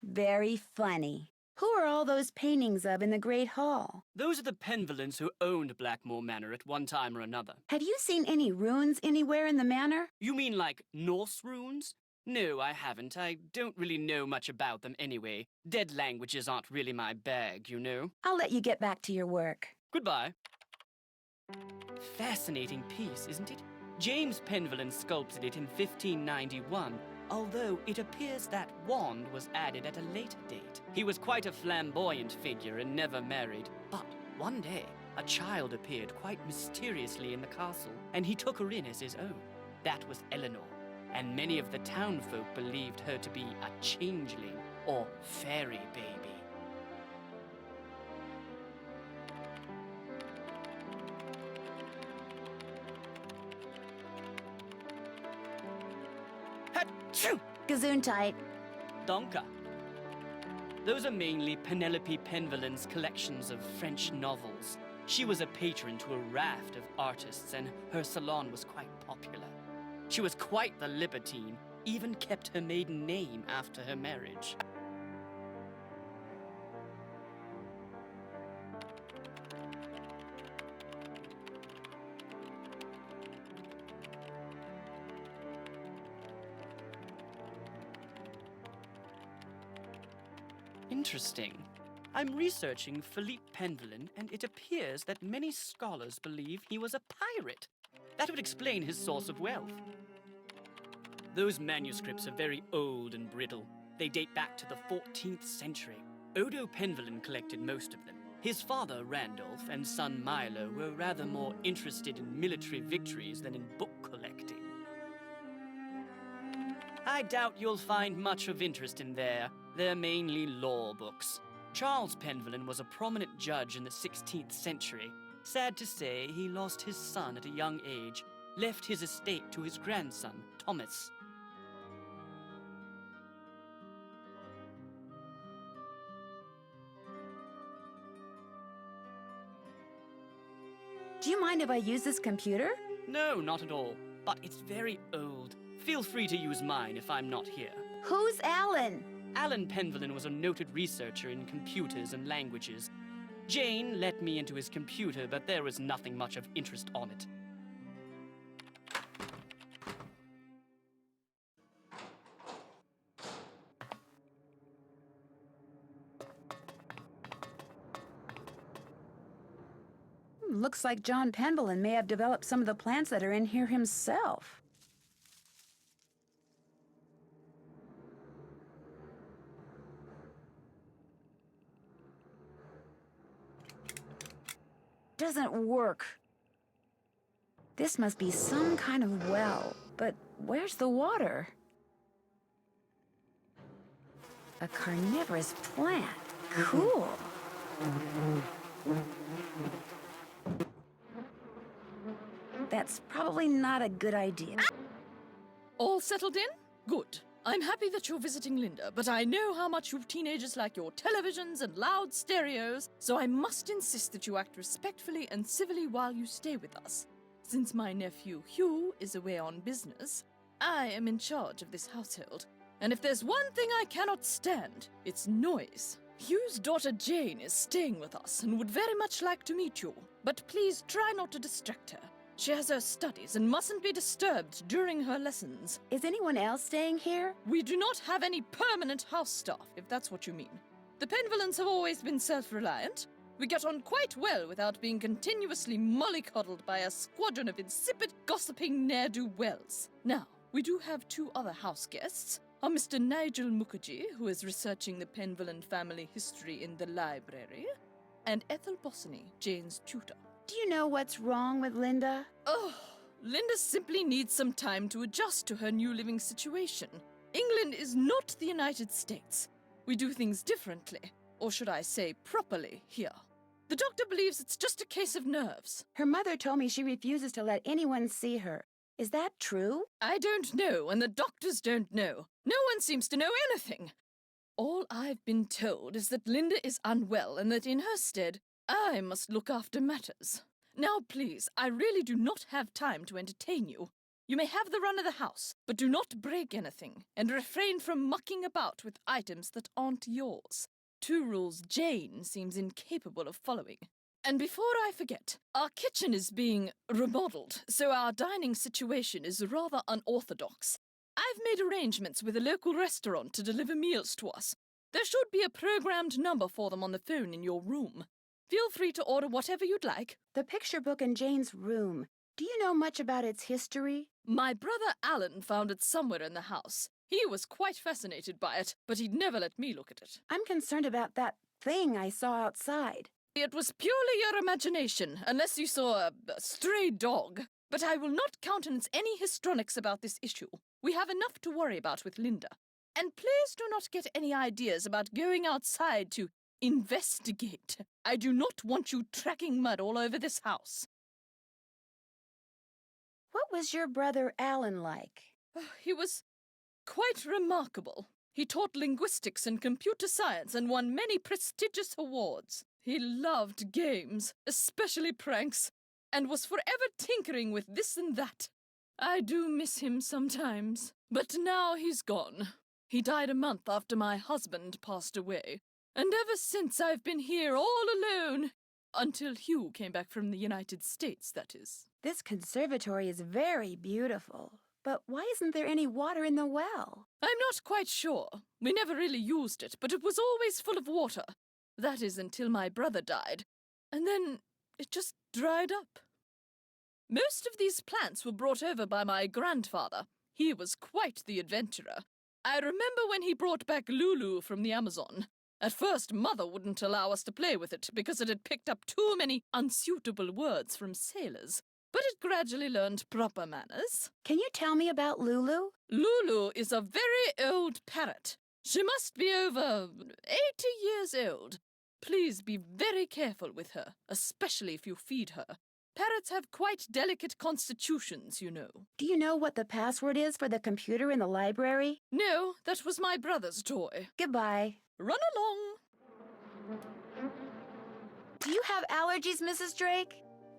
Very funny. Who are all those paintings of in the Great Hall? Those are the Penvellyns who owned Blackmoor Manor at one time or another. Have you seen any runes anywhere in the manor? You mean like Norse runes? No, I haven't. I don't really know much about them anyway. Dead languages aren't really my bag, you know. I'll let you get back to your work. Goodbye. Fascinating piece, isn't it? James Penvellyn sculpted it in 1591, although it appears that wand was added at a later date. He was quite a flamboyant figure and never married, but one day, a child appeared quite mysteriously in the castle, and he took her in as his own. That was Eleanor, and many of the townfolk believed her to be a changeling or fairy baby. Achoo! Gesundheit. Donka. Those are mainly Penelope Penvellyn's collections of French novels. She was a patron to a raft of artists, and her salon was quite popular. She was quite the libertine, even kept her maiden name after her marriage. Interesting. I'm researching Philippe Penvellyn, and it appears that many scholars believe he was a pirate. That would explain his source of wealth. Those manuscripts are very old and brittle. They date back to the 14th century. Odo Penvellyn collected most of them. His father, Randolph, and son Milo were rather more interested in military victories than in book collecting. I doubt you'll find much of interest in there. They're mainly law books. Charles Penvellyn was a prominent judge in the 16th century. Sad to say, he lost his son at a young age, left his estate to his grandson, Thomas. Do you mind if I use this computer? No, not at all. But it's very old. Feel free to use mine if I'm not here. Who's Alan? Alan Penvellyn was a noted researcher in computers and languages. Jane let me into his computer, but there was nothing much of interest on it. Looks like John Penvellyn may have developed some of the plants that are in here himself. Doesn't work. This must be some kind of well, but where's the water? A carnivorous plant. Cool. That's probably not a good idea. All settled in? Good. I'm happy that you're visiting Linda, but I know how much you teenagers like your televisions and loud stereos, so I must insist that you act respectfully and civilly while you stay with us. Since my nephew Hugh is away on business, I am in charge of this household. And if there's one thing I cannot stand, it's noise. Hugh's daughter Jane is staying with us and would very much like to meet you, but please try not to distract her. She has her studies and mustn't be disturbed during her lessons. Is anyone else staying here? We do not have any permanent house staff, if that's what you mean. The Penvellyns have always been self-reliant. We get on quite well without being continuously mollycoddled by a squadron of insipid, gossiping ne'er-do-wells. Now, we do have 2 other house guests. Are Mr. Nigel Mukherjee, who is researching the Penvellyn family history in the library, and Ethel Bossany, Jane's tutor. Do you know what's wrong with Linda? Oh, Linda simply needs some time to adjust to her new living situation. England is not the United States. We do things differently, or should I say properly, here. The doctor believes it's just a case of nerves. Her mother told me she refuses to let anyone see her. Is that true? I don't know, and the doctors don't know. No one seems to know anything. All I've been told is that Linda is unwell and that in her stead, I must look after matters. Now, please, I really do not have time to entertain you. You may have the run of the house, but do not break anything, and refrain from mucking about with items that aren't yours. 2 rules Jane seems incapable of following. And before I forget, our kitchen is being remodeled, so our dining situation is rather unorthodox. I've made arrangements with a local restaurant to deliver meals to us. There should be a programmed number for them on the phone in your room. Feel free to order whatever you'd like. The picture book in Jane's room. Do you know much about its history? My brother Alan found it somewhere in the house. He was quite fascinated by it, but he'd never let me look at it. I'm concerned about that thing I saw outside. It was purely your imagination, unless you saw a stray dog. But I will not countenance any histrionics about this issue. We have enough to worry about with Linda. And please do not get any ideas about going outside to investigate. I do not want you tracking mud all over this house. What was your brother Alan like? He was quite remarkable. He taught linguistics and computer science and won many prestigious awards. He loved games, especially pranks, and was forever tinkering with this and that. I do miss him sometimes, but now he's gone. He died a month after my husband passed away, and ever since I've been here all alone. Until Hugh came back from the United States, that is. This conservatory is very beautiful, but why isn't there any water in the well? I'm not quite sure. We never really used it, but it was always full of water. That is until my brother died, and then it just dried up. Most of these plants were brought over by my grandfather. He was quite the adventurer. I remember when he brought back Lulu from the Amazon. At first, Mother wouldn't allow us to play with it because it had picked up too many unsuitable words from sailors. But it gradually learned proper manners. Can you tell me about Lulu? Lulu is a very old parrot. She must be over 80 years old. Please be very careful with her, especially if you feed her. Parrots have quite delicate constitutions, you know. Do you know what the password is for the computer in the library? No, that was my brother's toy. Goodbye. Run along. Do you have allergies, Mrs. Drake?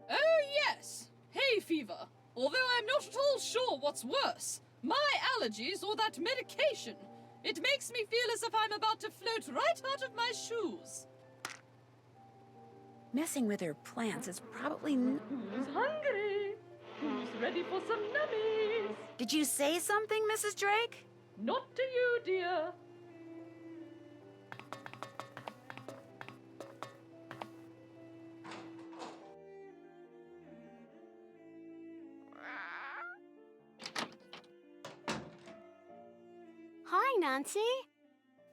Oh, yes. Hay fever. Although I'm not at all sure what's worse, my allergies or that medication. It makes me feel as if I'm about to float right out of my shoes. Messing with her plants is probably... Who's hungry? Who's ready for some nummies? Did you say something, Mrs. Drake? Not to you, dear. Hi, Nancy.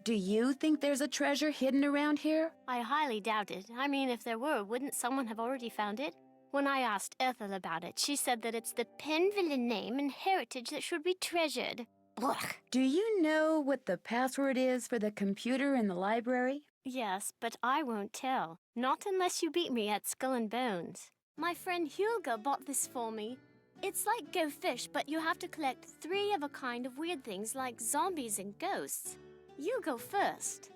Do you think there's a treasure hidden around here? I highly doubt it. I mean, if there were, wouldn't someone have already found it? When I asked Ethel about it, she said that it's the Penvellyn name and heritage that should be treasured. Ugh. Do you know what the password is for the computer in the library? Yes, but I won't tell. Not unless you beat me at Skull and Bones. My friend Hulga bought this for me. It's like Go Fish, but you have to collect 3 of a kind of weird things like zombies and ghosts. You go first.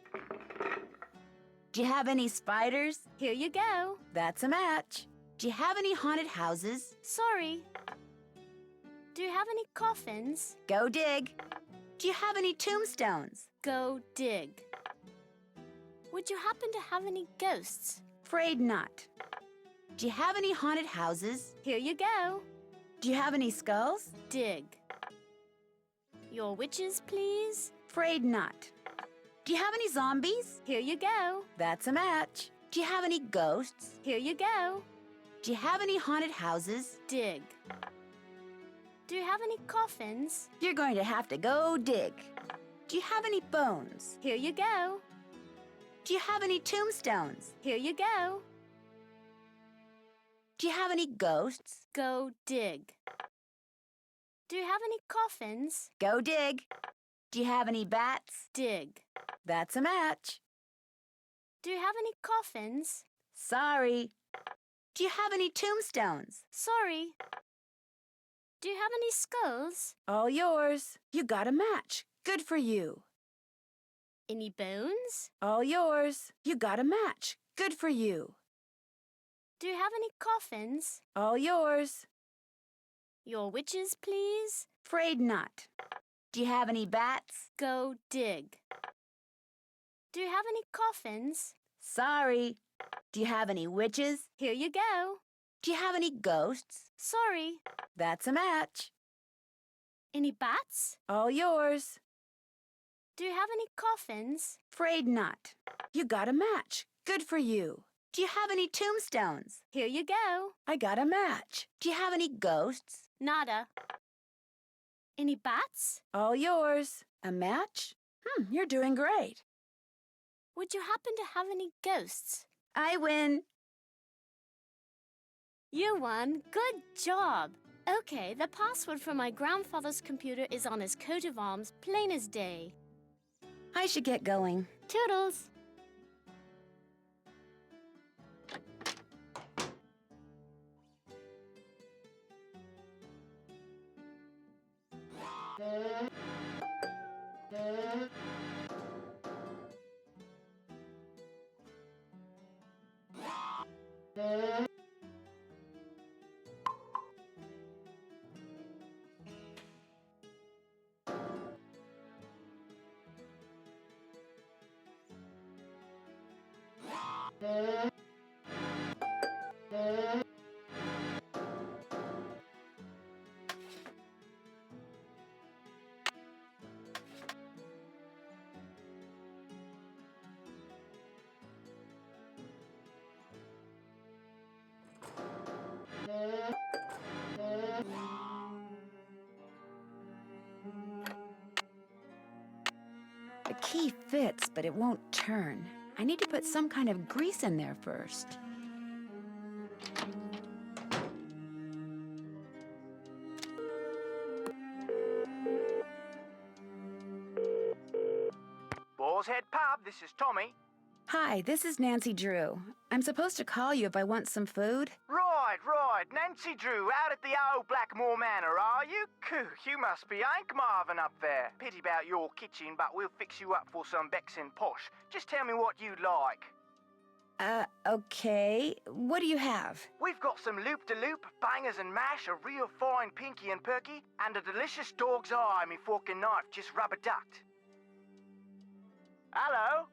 Do you have any spiders? Here you go. That's a match. Do you have any haunted houses? Sorry. Do you have any coffins? Go dig. Do you have any tombstones? Go dig. Would you happen to have any ghosts? Afraid not. Do you have any haunted houses? Here you go. Do you have any skulls? Dig. Your witches, please? Afraid not. Do you have any zombies? Here you go. That's a match. Do you have any ghosts? Here you go. Do you have any haunted houses? Dig. Do you have any coffins? You're going to have to go dig. Do you have any bones? Here you go. Do you have any tombstones? Here you go. Do you have any ghosts? Go dig. Do you have any coffins? Go dig. Do you have any bats? Dig. That's a match. Do you have any coffins? Sorry. Do you have any tombstones? Sorry. Do you have any skulls? All yours. You got a match. Good for you. Any bones? All yours. You got a match. Good for you. Do you have any coffins? All yours. Your witches, please? Afraid not. Do you have any bats? Go dig. Do you have any coffins? Sorry. Do you have any witches? Here you go. Do you have any ghosts? Sorry. That's a match. Any bats? All yours. Do you have any coffins? Afraid not. You got a match. Good for you. Do you have any tombstones? Here you go. I got a match. Do you have any ghosts? Nada. Any bats? All yours. A match? You're doing great. Would you happen to have any ghosts? I win. You won. Good job. Okay, the password for my grandfather's computer is on his coat of arms, plain as day. I should get going. Toodles. The key fits, but it won't turn. I need to put some kind of grease in there first. Boar's Head Pub, this is Tommy. Hi, this is Nancy Drew. I'm supposed to call you if I want some food. Right. Nancy Drew, out at the old Blackmoor Manor, are you? Coo, you must be Hank Marvin up there. Pity about your kitchen, but we'll fix you up for some Bexin posh. Just tell me what you'd like. Okay. What do you have? We've got some loop-de-loop, bangers and mash, a real fine pinky and perky, and a delicious dog's eye, me fork and knife just rubber-ducked. Hello?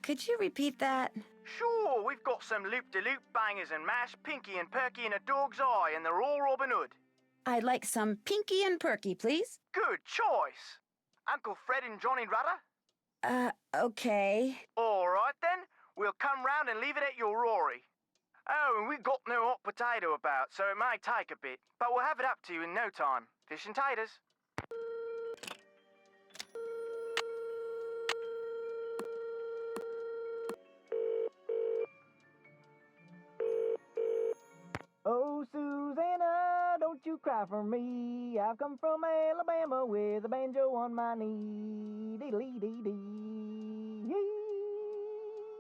Could you repeat that? Sure, we've got some loop-de-loop, bangers and mash, pinky and perky, and a dog's eye, and they're all Robin Hood. I'd like some pinky and perky, please. Good choice. Uncle Fred and Johnny Rudder? Okay. All right, then. We'll come round and leave it at your Rory. Oh, and we've got no hot potato about, so it may take a bit, but we'll have it up to you in no time. Fish and taters. Oh, Susanna, don't you cry for me. I've come from Alabama with a banjo on my knee. Dee-dee-dee-dee.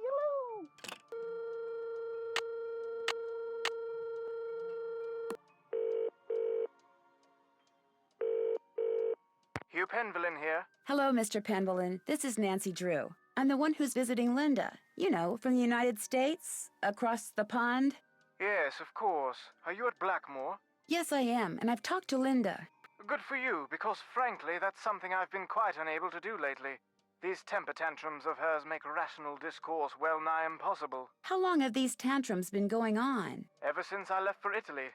Hello. Hugh Penvellyn here. Hello, Mr. Penvellyn. This is Nancy Drew. I'm the one who's visiting Linda. You know, from the United States, across the pond. Yes, of course. Are you at Blackmoor? Yes, I am, and I've talked to Linda. Good for you, because frankly, that's something I've been quite unable to do lately. These temper tantrums of hers make rational discourse well nigh impossible. How long have these tantrums been going on? Ever since I left for Italy.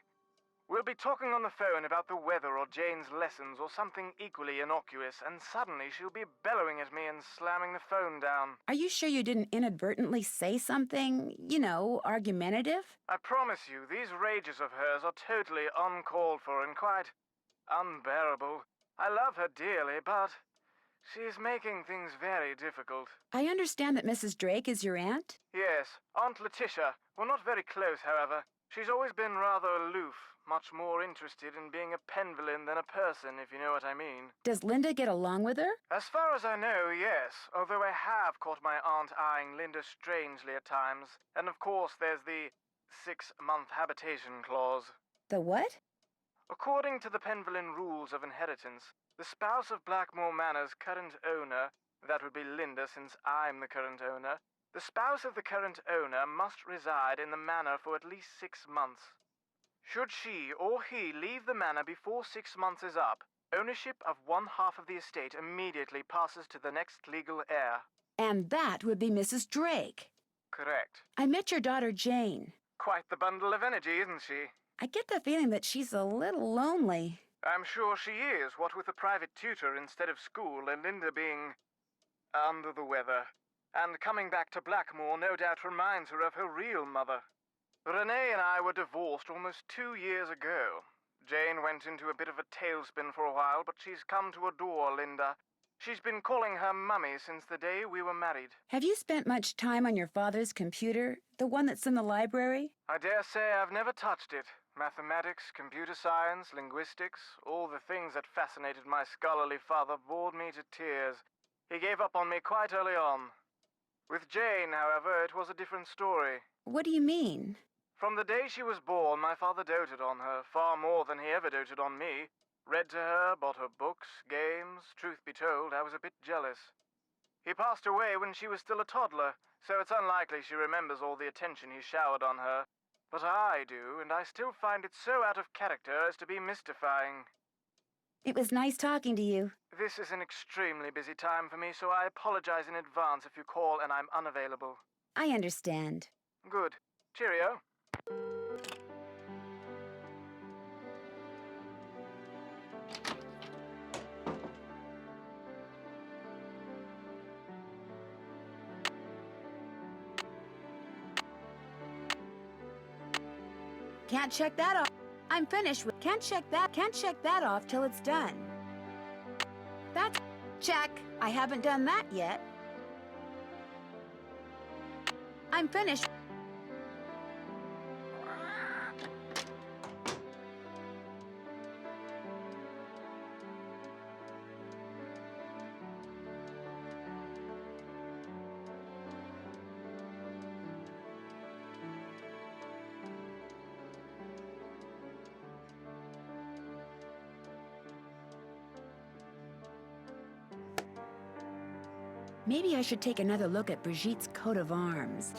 We'll be talking on the phone about the weather or Jane's lessons or something equally innocuous, and suddenly she'll be bellowing at me and slamming the phone down. Are you sure you didn't inadvertently say something, argumentative? I promise you, these rages of hers are totally uncalled for and quite unbearable. I love her dearly, but she's making things very difficult. I understand that Mrs. Drake is your aunt? Yes, Aunt Letitia. We're not very close, however. She's always been rather aloof, much more interested in being a Penvellyn than a person, if you know what I mean. Does Linda get along with her? As far as I know, yes, although I have caught my aunt eyeing Linda strangely at times. And of course there's the 6-month habitation clause. The what? According to the Penvellyn rules of inheritance, the spouse of Blackmoor Manor's current owner, that would be Linda since I'm the current owner, the spouse of the current owner must reside in the manor for at least 6 months. Should she or he leave the manor before 6 months is up, ownership of one half of the estate immediately passes to the next legal heir. And that would be Mrs. Drake. Correct. I met your daughter Jane. Quite the bundle of energy, isn't she? I get the feeling that she's a little lonely. I'm sure she is, what with a private tutor instead of school and Linda being under the weather. And coming back to Blackmoor no doubt reminds her of her real mother. Renee and I were divorced almost 2 years ago. Jane went into a bit of a tailspin for a while, but she's come to adore Linda. She's been calling her Mummy since the day we were married. Have you spent much time on your father's computer, the one that's in the library? I dare say I've never touched it. Mathematics, computer science, linguistics, all the things that fascinated my scholarly father bored me to tears. He gave up on me quite early on. With Jane, however, it was a different story. What do you mean? From the day she was born, my father doted on her, far more than he ever doted on me. Read to her, bought her books, games. Truth be told, I was a bit jealous. He passed away when she was still a toddler, so it's unlikely she remembers all the attention he showered on her. But I do, and I still find it so out of character as to be mystifying. It was nice talking to you. This is an extremely busy time for me, so I apologize in advance if you call and I'm unavailable. I understand. Good. Cheerio. Can't check that off. I'm finished with. Can't check that off till it's done. That's check. I haven't done that yet. I'm finished. Maybe I should take another look at Brigitte's coat of arms.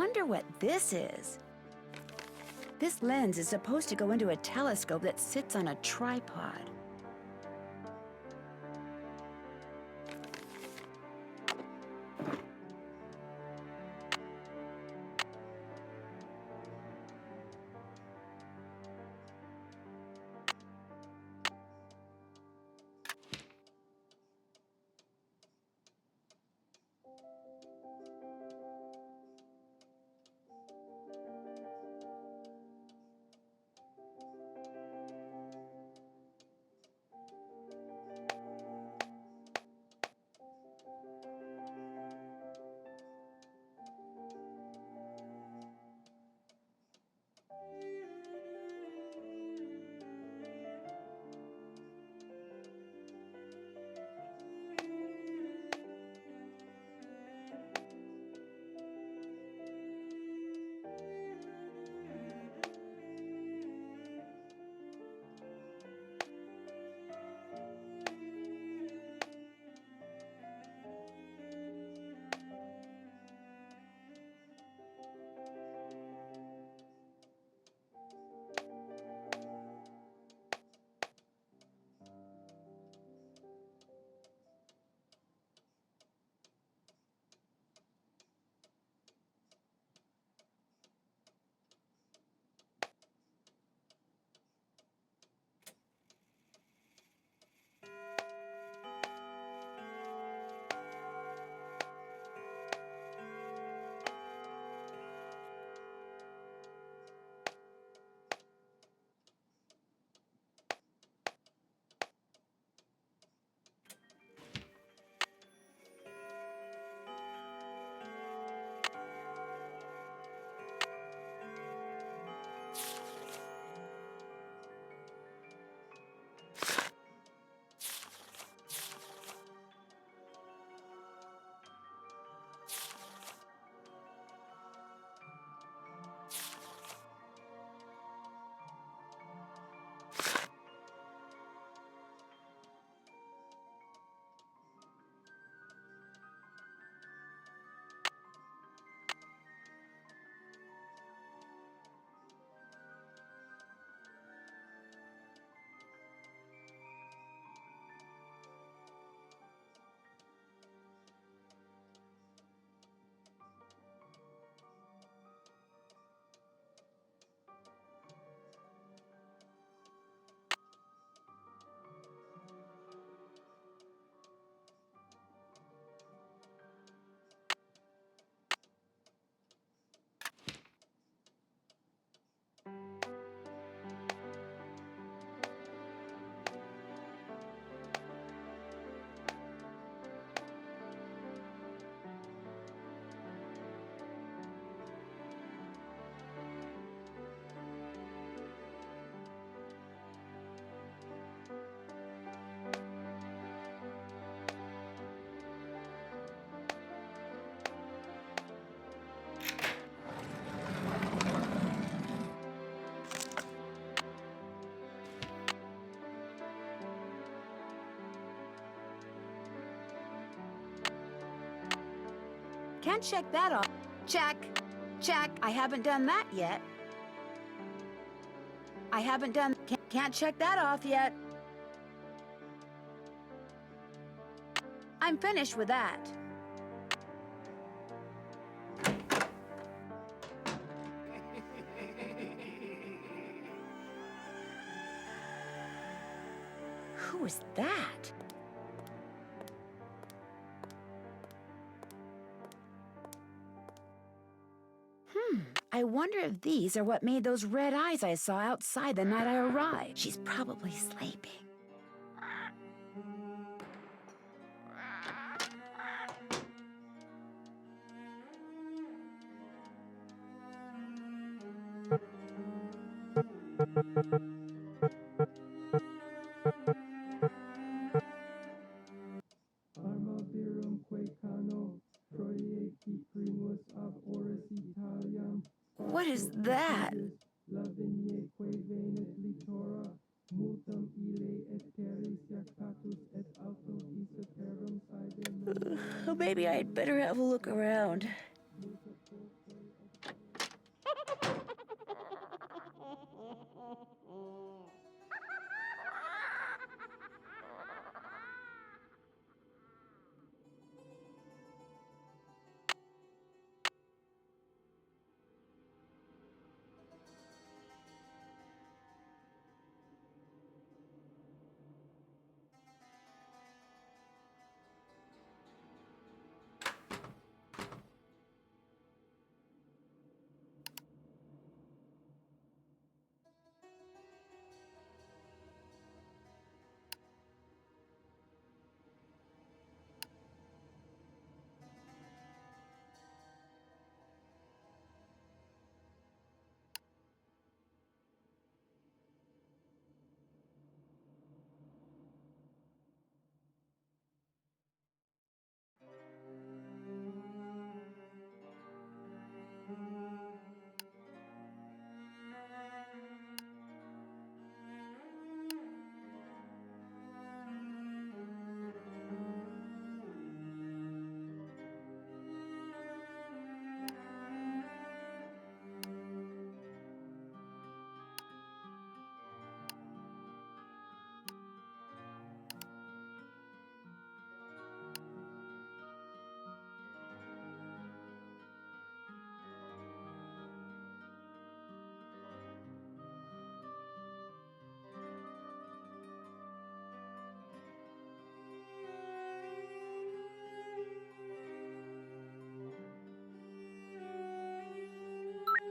wonder what this is. This lens is supposed to go into a telescope that sits on a tripod. Can't check that off. Check. Check. I haven't done that yet. I haven't done... Can't check that off yet. I'm finished with that. Who is that? I wonder if these are what made those red eyes I saw outside the night I arrived. She's probably sleeping. What is that? Maybe I'd better have a look around.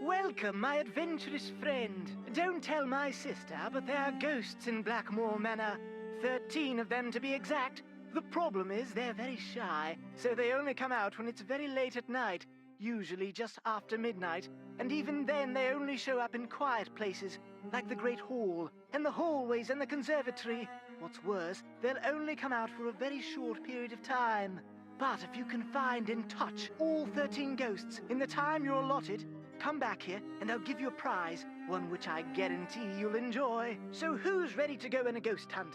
Welcome, my adventurous friend. Don't tell my sister, but there are ghosts in Blackmoor Manor. 13 of them, to be exact. The problem is they're very shy, so they only come out when it's very late at night, usually just after midnight. And even then, they only show up in quiet places, like the Great Hall, and the hallways and the conservatory. What's worse, they'll only come out for a very short period of time. But if you can find and touch all 13 ghosts in the time you're allotted, come back here, and I'll give you a prize, one which I guarantee you'll enjoy. So who's ready to go on a ghost hunt?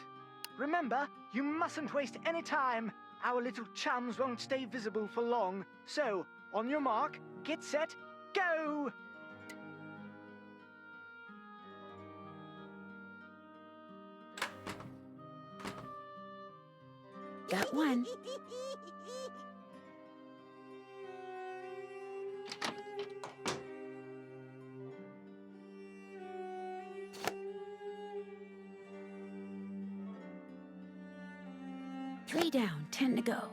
Remember, you mustn't waste any time. Our little chums won't stay visible for long. So, on your mark, get set, go! Got one. Three down, 10 to go.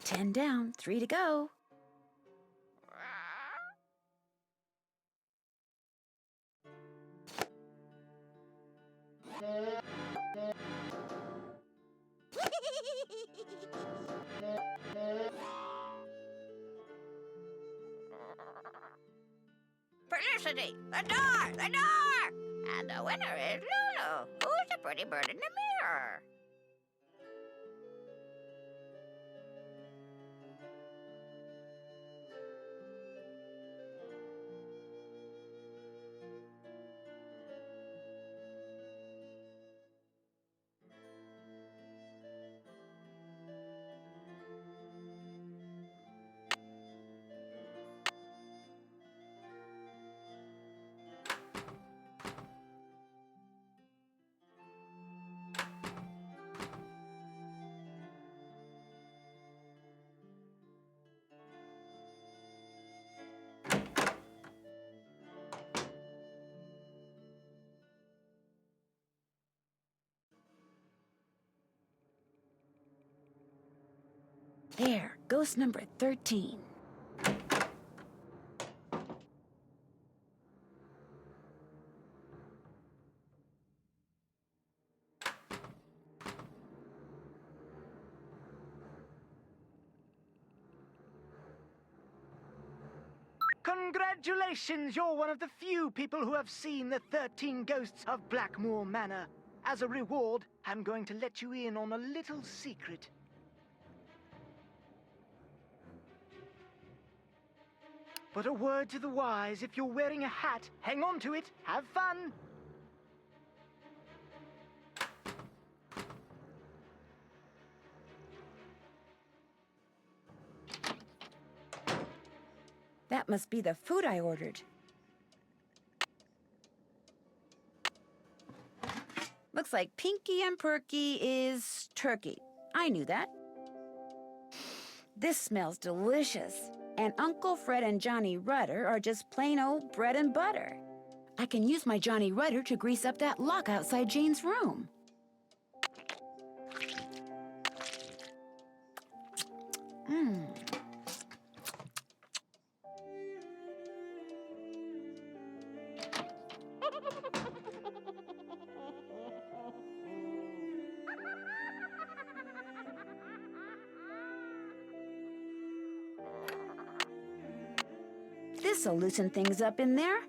Ten down, 3 to go. Felicity, the door, the door! And the winner is Lulu, who's the pretty bird in the mirror. There, ghost number 13. Congratulations! You're one of the few people who have seen the 13 ghosts of Blackmoor Manor. As a reward, I'm going to let you in on a little secret. But a word to the wise, if you're wearing a hat, hang on to it, have fun! That must be the food I ordered. Looks like Pinky and Perky is turkey. I knew that. This smells delicious. And Uncle Fred and Johnny Rudder are just plain old bread and butter. I can use my Johnny Rudder to grease up that lock outside Jane's room. Mmm. This'll loosen things up in there.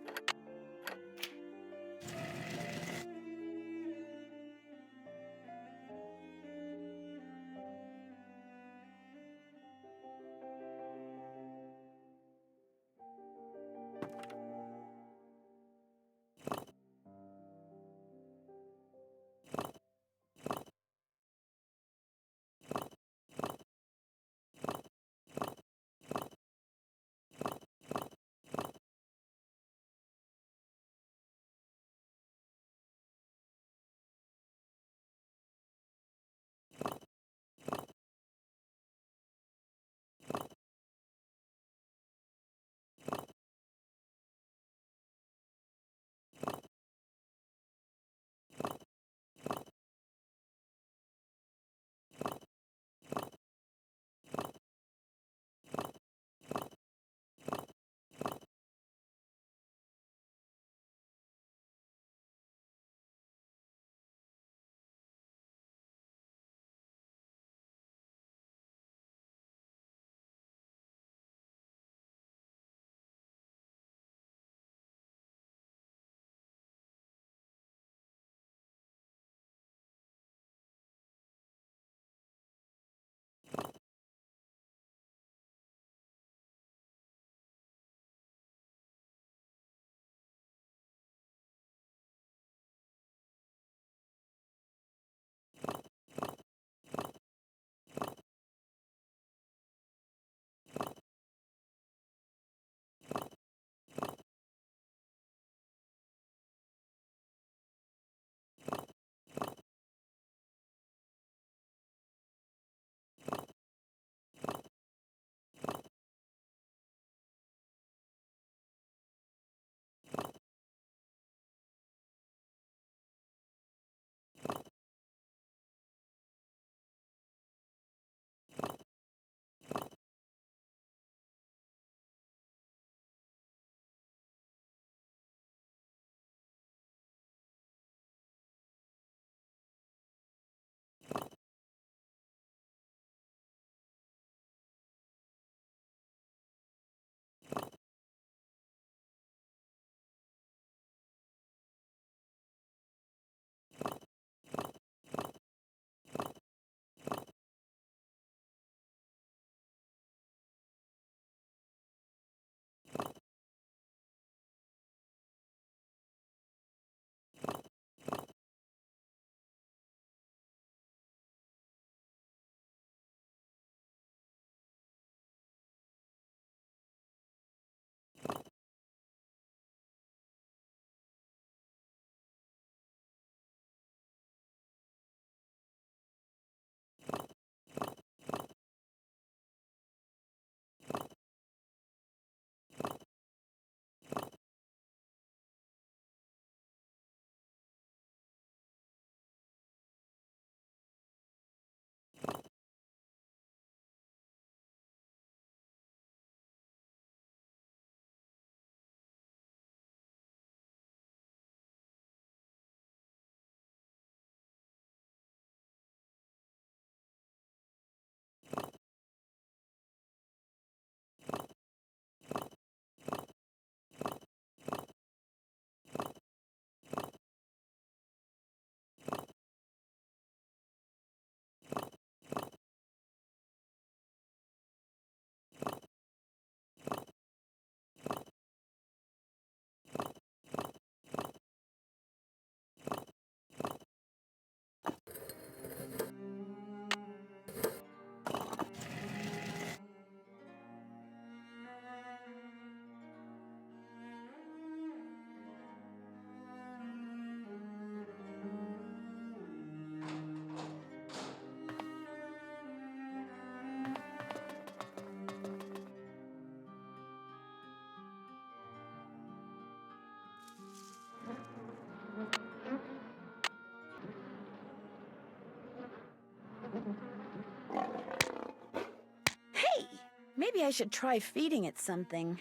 Maybe I should try feeding it something.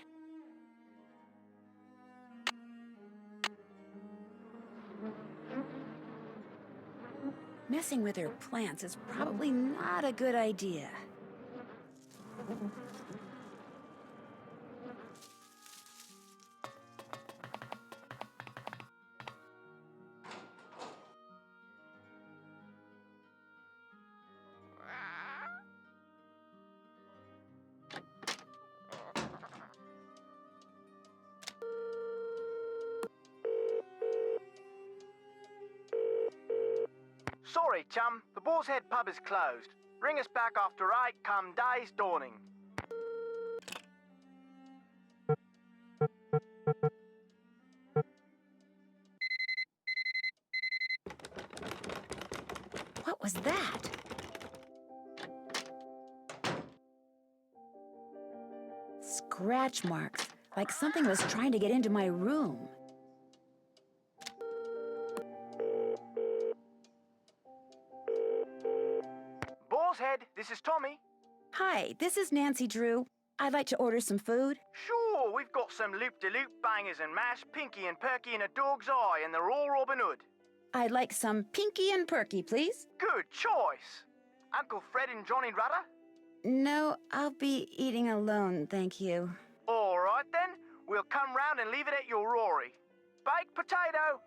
Messing with her plants is probably not a good idea. Sorry, chum. The Boar's Head pub is closed. Ring us back after 8 come day's dawning. What was that? Scratch marks, like something was trying to get into my room. Boar's Head, this is Tommy. Hi, this is Nancy Drew. I'd like to order some food. Sure, we've got some loop-de-loop bangers and mash, pinky and perky in a dog's eye, and they're all Robin Hood. I'd like some Pinky and Perky, please. Good choice. Uncle Fred and Johnny Rudder? No, I'll be eating alone, thank you. All right then, we'll come round and leave it at your Rory. Baked potato.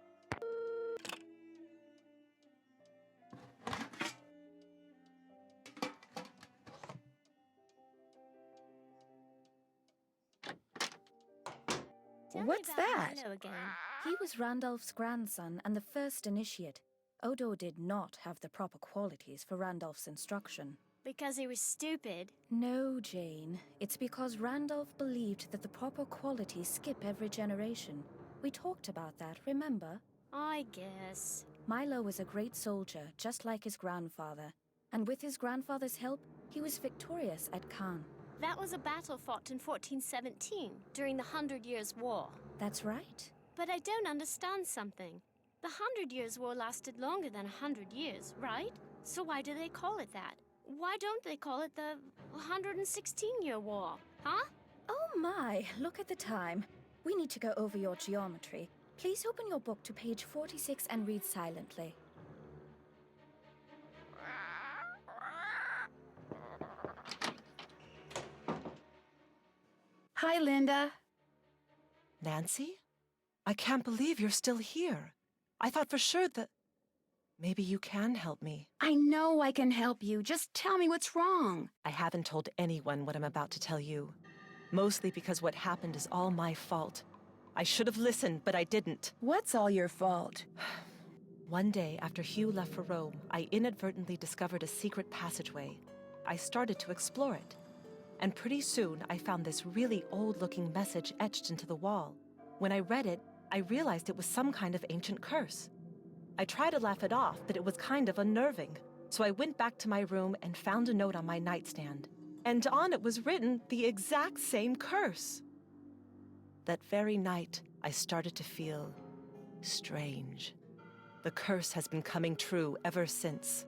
Tell me What's about that? Milo again. He was Randolph's grandson and the first initiate. Odo did not have the proper qualities for Randolph's instruction. Because he was stupid. No, Jane. It's because Randolph believed that the proper qualities skip every generation. We talked about that, remember? I guess. Milo was a great soldier, just like his grandfather. And with his grandfather's help, he was victorious at Caen. That was a battle fought in 1417, during the 100 Years' War. That's right. But I don't understand something. The 100 Years' War lasted longer than 100 years, right? So why do they call it that? Why don't they call it the 116-year war, huh? Oh my, look at the time. We need to go over your geometry. Please open your book to page 46 and read silently. Hi, Linda. Nancy? I can't believe you're still here. I thought for sure that... Maybe you can help me. I know I can help you. Just tell me what's wrong. I haven't told anyone what I'm about to tell you. Mostly because what happened is all my fault. I should have listened, but I didn't. What's all your fault? One day, after Hugh left for Rome, I inadvertently discovered a secret passageway. I started to explore it. And pretty soon, I found this really old-looking message etched into the wall. When I read it, I realized it was some kind of ancient curse. I tried to laugh it off, but it was kind of unnerving. So I went back to my room and found a note on my nightstand. And on it was written the exact same curse. That very night, I started to feel strange. The curse has been coming true ever since.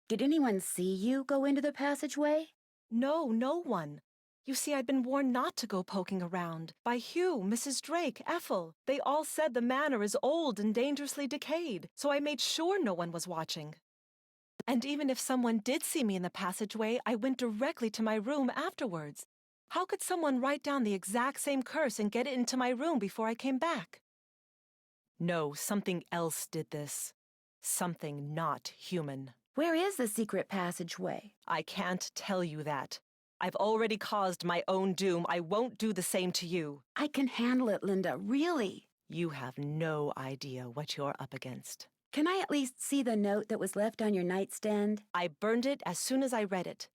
Did anyone see you go into the passageway? No, no one. You see, I'd been warned not to go poking around. By Hugh, Mrs. Drake, Ethel. They all said the manor is old and dangerously decayed, so I made sure no one was watching. And even if someone did see me in the passageway, I went directly to my room afterwards. How could someone write down the exact same curse and get it into my room before I came back? No, something else did this. Something not human. Where is the secret passageway? I can't tell you that. I've already caused my own doom. I won't do the same to you. I can handle it, Linda, really. You have no idea what you're up against. Can I at least see the note that was left on your nightstand? I burned it as soon as I read it.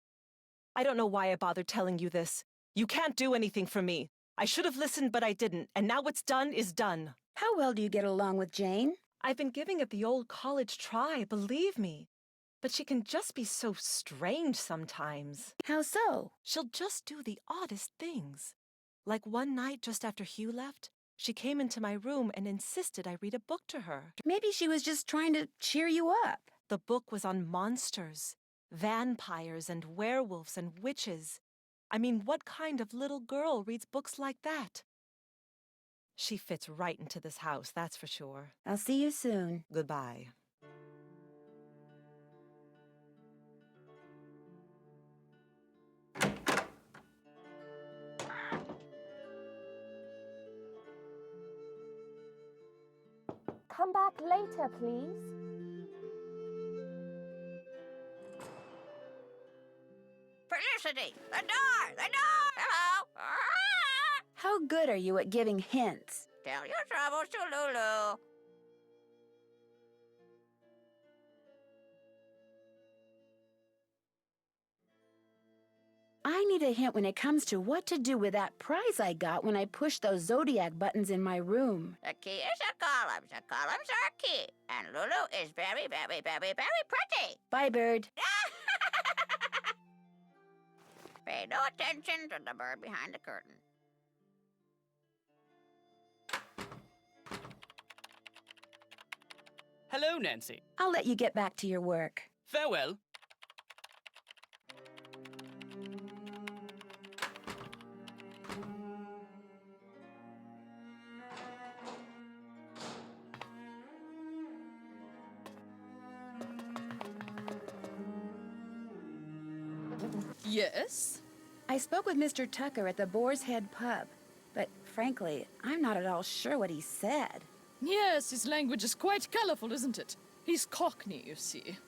I don't know why I bothered telling you this. You can't do anything for me. I should have listened, but I didn't, and now what's done is done. How well do you get along with Jane? I've been giving it the old college try, believe me. But she can just be so strange sometimes. How so? She'll just do the oddest things. Like one night just after Hugh left, she came into my room and insisted I read a book to her. Maybe she was just trying to cheer you up. The book was on monsters, vampires and werewolves and witches. I mean, what kind of little girl reads books like that? She fits right into this house, that's for sure. I'll see you soon. Goodbye. Come back later, please. Felicity! The door! The door! Hello! Ah! How good are you at giving hints? Tell your troubles to Lulu. I need a hint when it comes to what to do with that prize I got when I pushed those zodiac buttons in my room. The key is the columns. The columns are key. And Lulu is very, very, very, very pretty. Bye, bird. Pay no attention to the bird behind the curtain. Hello, Nancy. I'll let you get back to your work. Farewell. Yes? I spoke with Mr. Tucker at the Boar's Head pub, but frankly, I'm not at all sure what he said. Yes, his language is quite colorful, isn't it? He's Cockney, you see.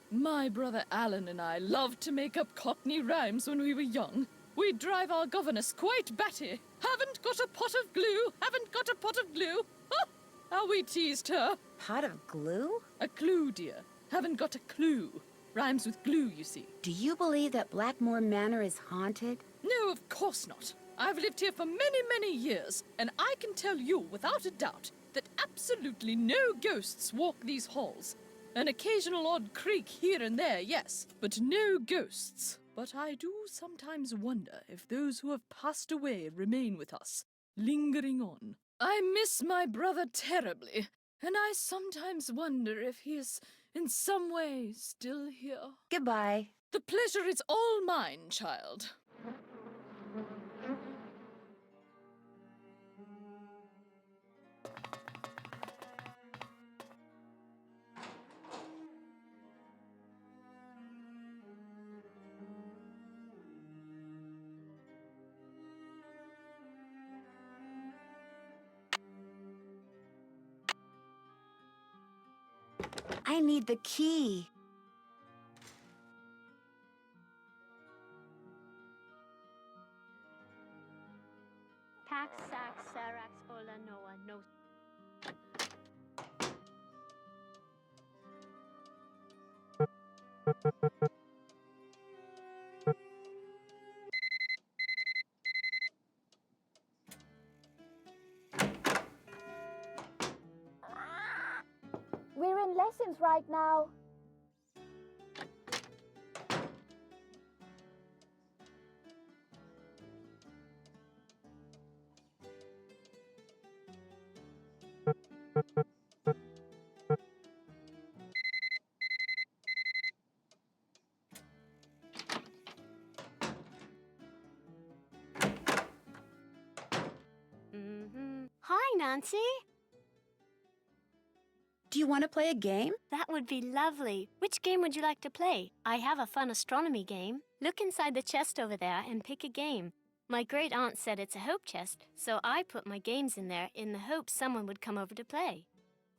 My brother Alan and I loved to make up Cockney rhymes when we were young. We'd drive our governess quite batty. Haven't got a pot of glue, haven't got a pot of glue. Ha! How we teased her. Pot of glue? A clue, dear. Haven't got a clue. Rhymes with glue, you see. Do you believe that Blackmoor Manor is haunted? No, of course not. I've lived here for many, many years, and I can tell you without a doubt that absolutely no ghosts walk these halls. An occasional odd creak here and there, yes, but no ghosts. But I do sometimes wonder if those who have passed away remain with us, lingering on. I miss my brother terribly, and I sometimes wonder if he is in some way still here. Goodbye. The pleasure is all mine, child. I need the key. Pax, sax, sarax, ola, noa, no. We're in lessons right now. Hi, Nancy. Do you want to play a game? That would be lovely. Which game would you like to play? I have a fun astronomy game. Look inside the chest over there and pick a game. My great aunt said it's a hope chest, so I put my games in there in the hope someone would come over to play.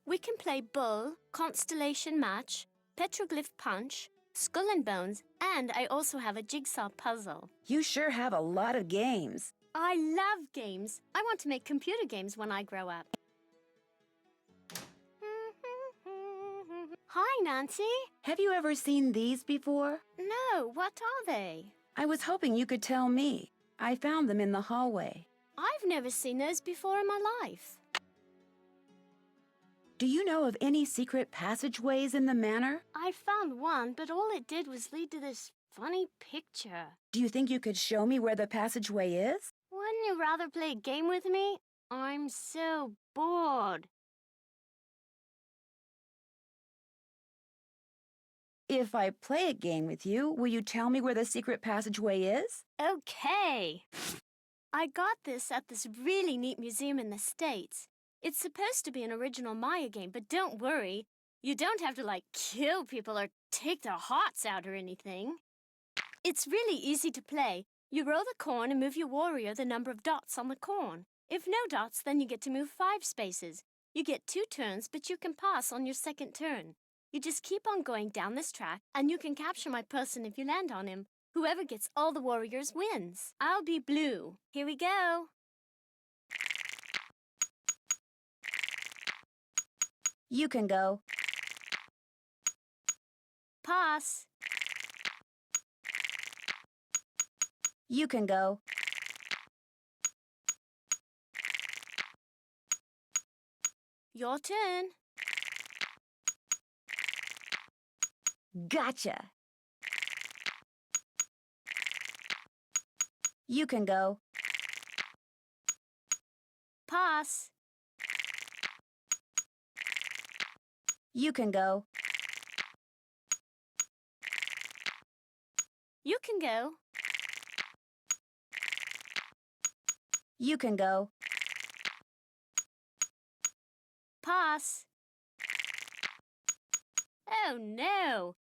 We can play bull, constellation match, petroglyph punch, skull and bones, and I also have a jigsaw puzzle. You sure have a lot of games. I love games. I want to make computer games when I grow up. Hi, Nancy. Have you ever seen these before? No, what are they? I was hoping you could tell me. I found them in the hallway. I've never seen those before in my life. Do you know of any secret passageways in the manor? I found one, but all it did was lead to this funny picture. Do you think you could show me where the passageway is? Wouldn't you rather play a game with me? I'm so bored. If I play a game with you, will you tell me where the secret passageway is? Okay. I got this at this really neat museum in the States. It's supposed to be an original Maya game, but don't worry. You don't have to, kill people or take their hearts out or anything. It's really easy to play. You roll the corn and move your warrior the number of dots on the corn. If no dots, then you get to move 5 spaces. You get 2 turns, but you can pass on your second turn. You just keep on going down this track, and you can capture my person if you land on him. Whoever gets all the warriors wins. I'll be blue. Here we go. You can go. Pass. You can go. Your turn. Gotcha. You can go. Pass. You can go. You can go. You can go. Pass. Oh no.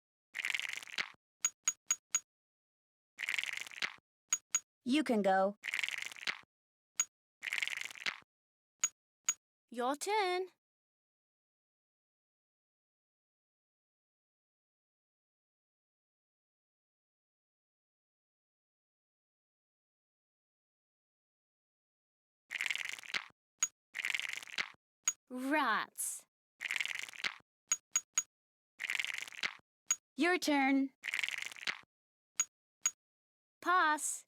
You can go. Your turn. Rats. Your turn. Pass.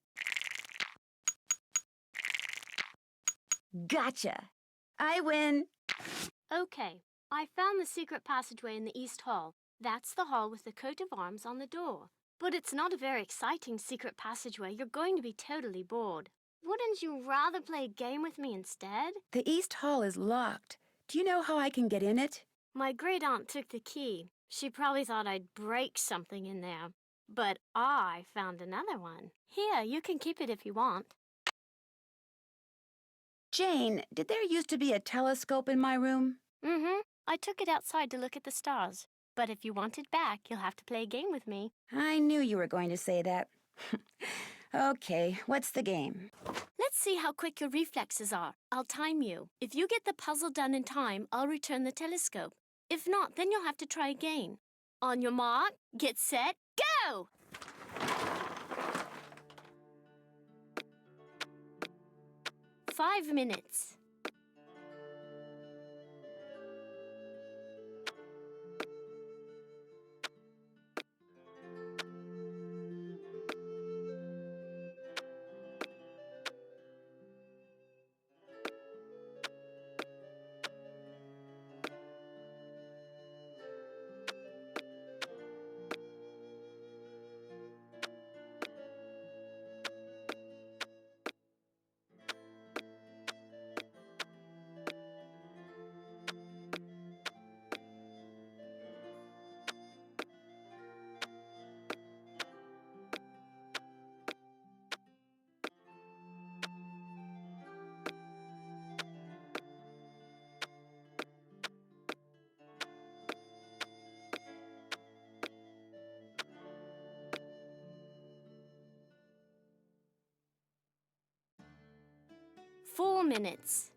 Gotcha. I win. Okay, I found the secret passageway in the East Hall. That's the hall with the coat of arms on the door. But it's not a very exciting secret passageway. You're going to be totally bored. Wouldn't you rather play a game with me instead? The East Hall is locked. Do you know how I can get in it? My great aunt took the key. She probably thought I'd break something in there. But I found another one. Here, you can keep it if you want. Jane, did there used to be a telescope in my room? Mm-hmm. I took it outside to look at the stars. But if you want it back, you'll have to play a game with me. I knew you were going to say that. Okay, what's the game? Let's see how quick your reflexes are. I'll time you. If you get the puzzle done in time, I'll return the telescope. If not, then you'll have to try again. On your mark, get set, go! Five minutes. Four minutes.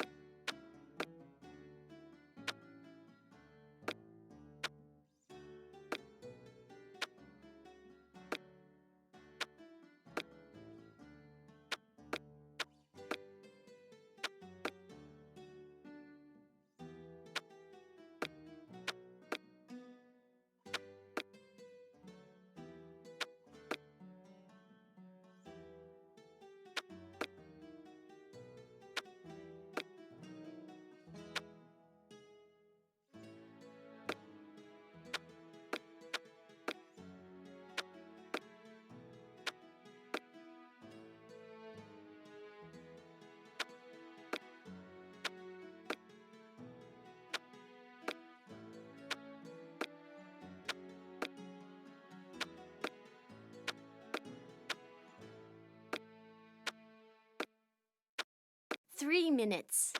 3 minutes.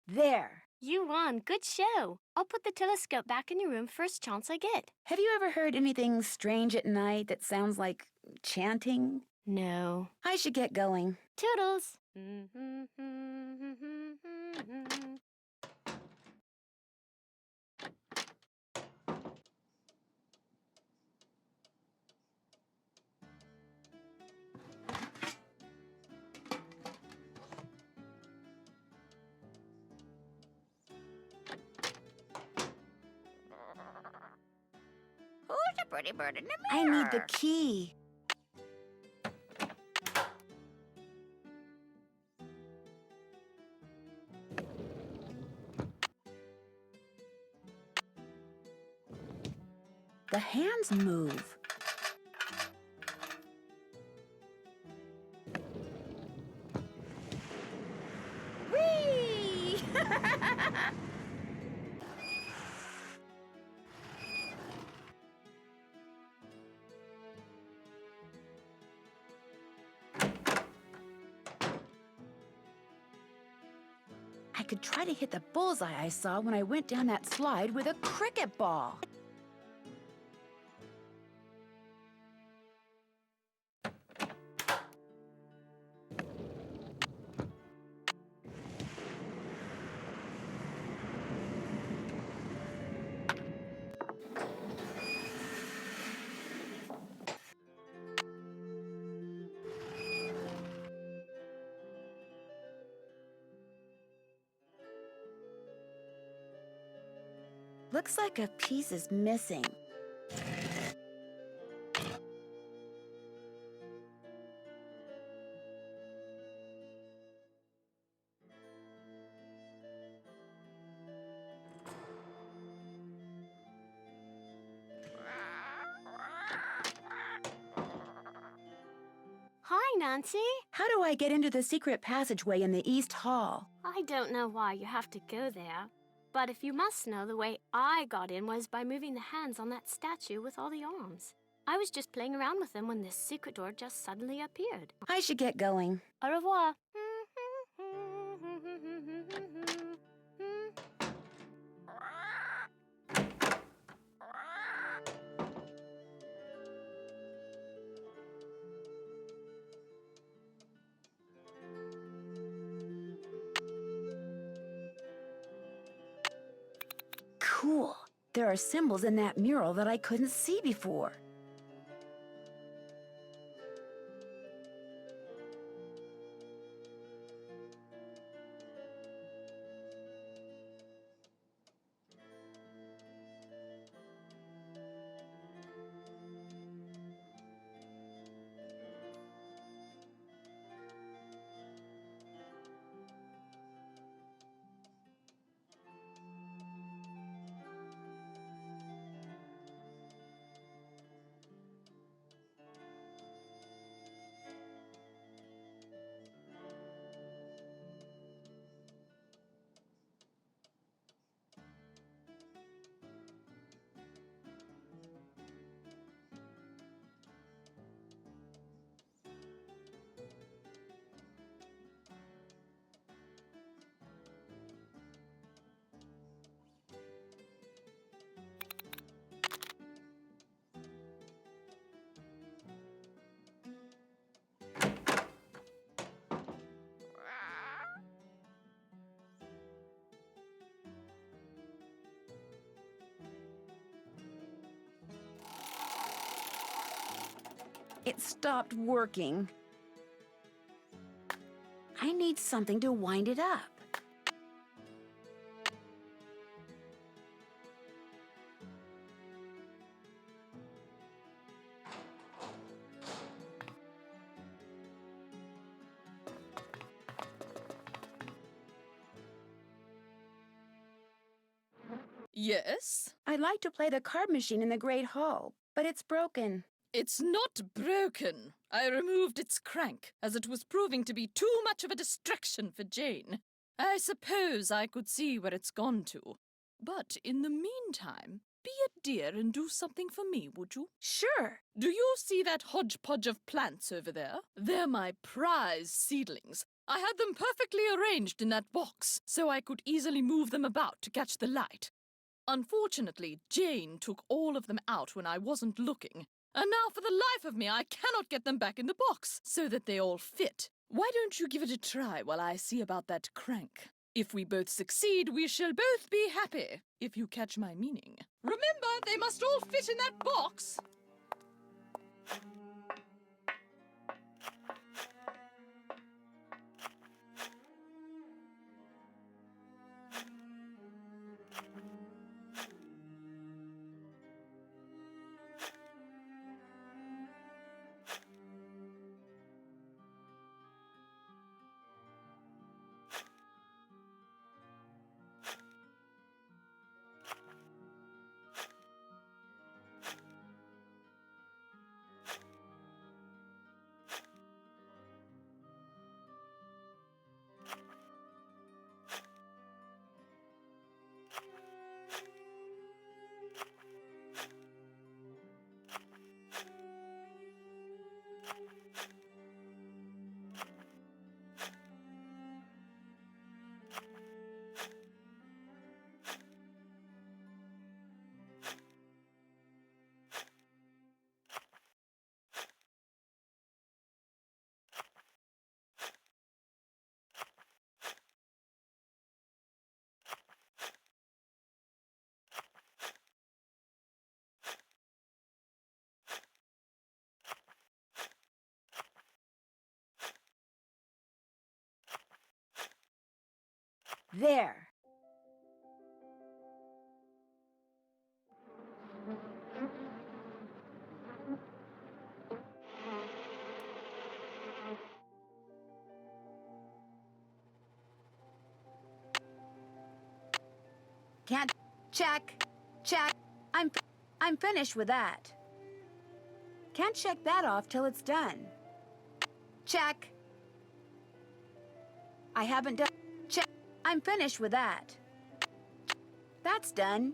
There. You won. Good show. I'll put the telescope back in your room first chance I get. Have you ever heard anything strange at night that sounds like chanting? No. I should get going. Toodles. Who's the pretty bird in the I mirror? need the key. The hands move. Whee! I could try to hit the bullseye I saw when I went down that slide with a cricket ball. Looks like a piece is missing. Hi, Nancy. How do I get into the secret passageway in the East Hall? I don't know why you have to go there. But if you must know, the way I got in was by moving the hands on that statue with all the arms. I was just playing around with them when this secret door just suddenly appeared. I should get going. Au revoir. Cool. There are symbols in that mural that I couldn't see before. It stopped working. I need something to wind it up. Yes? I'd like to play the card machine in the Great Hall, but it's broken. It's not broken. I removed its crank, as it was proving to be too much of a distraction for Jane. I suppose I could see where it's gone to. But in the meantime, be a dear and do something for me, would you? Sure. Do you see that hodgepodge of plants over there? They're my prize seedlings. I had them perfectly arranged in that box, so I could easily move them about to catch the light. Unfortunately, Jane took all of them out when I wasn't looking, and now for the life of me I cannot get them back in the box so that they all fit. Why don't you give it a try while I see about that crank? If we both succeed, we shall both be happy, if you catch my meaning. Remember, they must all fit in that box! There. Can't check. Check. I'm finished with that. Can't check that off till it's done. Check. I haven't done. Check. I'm finished with that. That's done.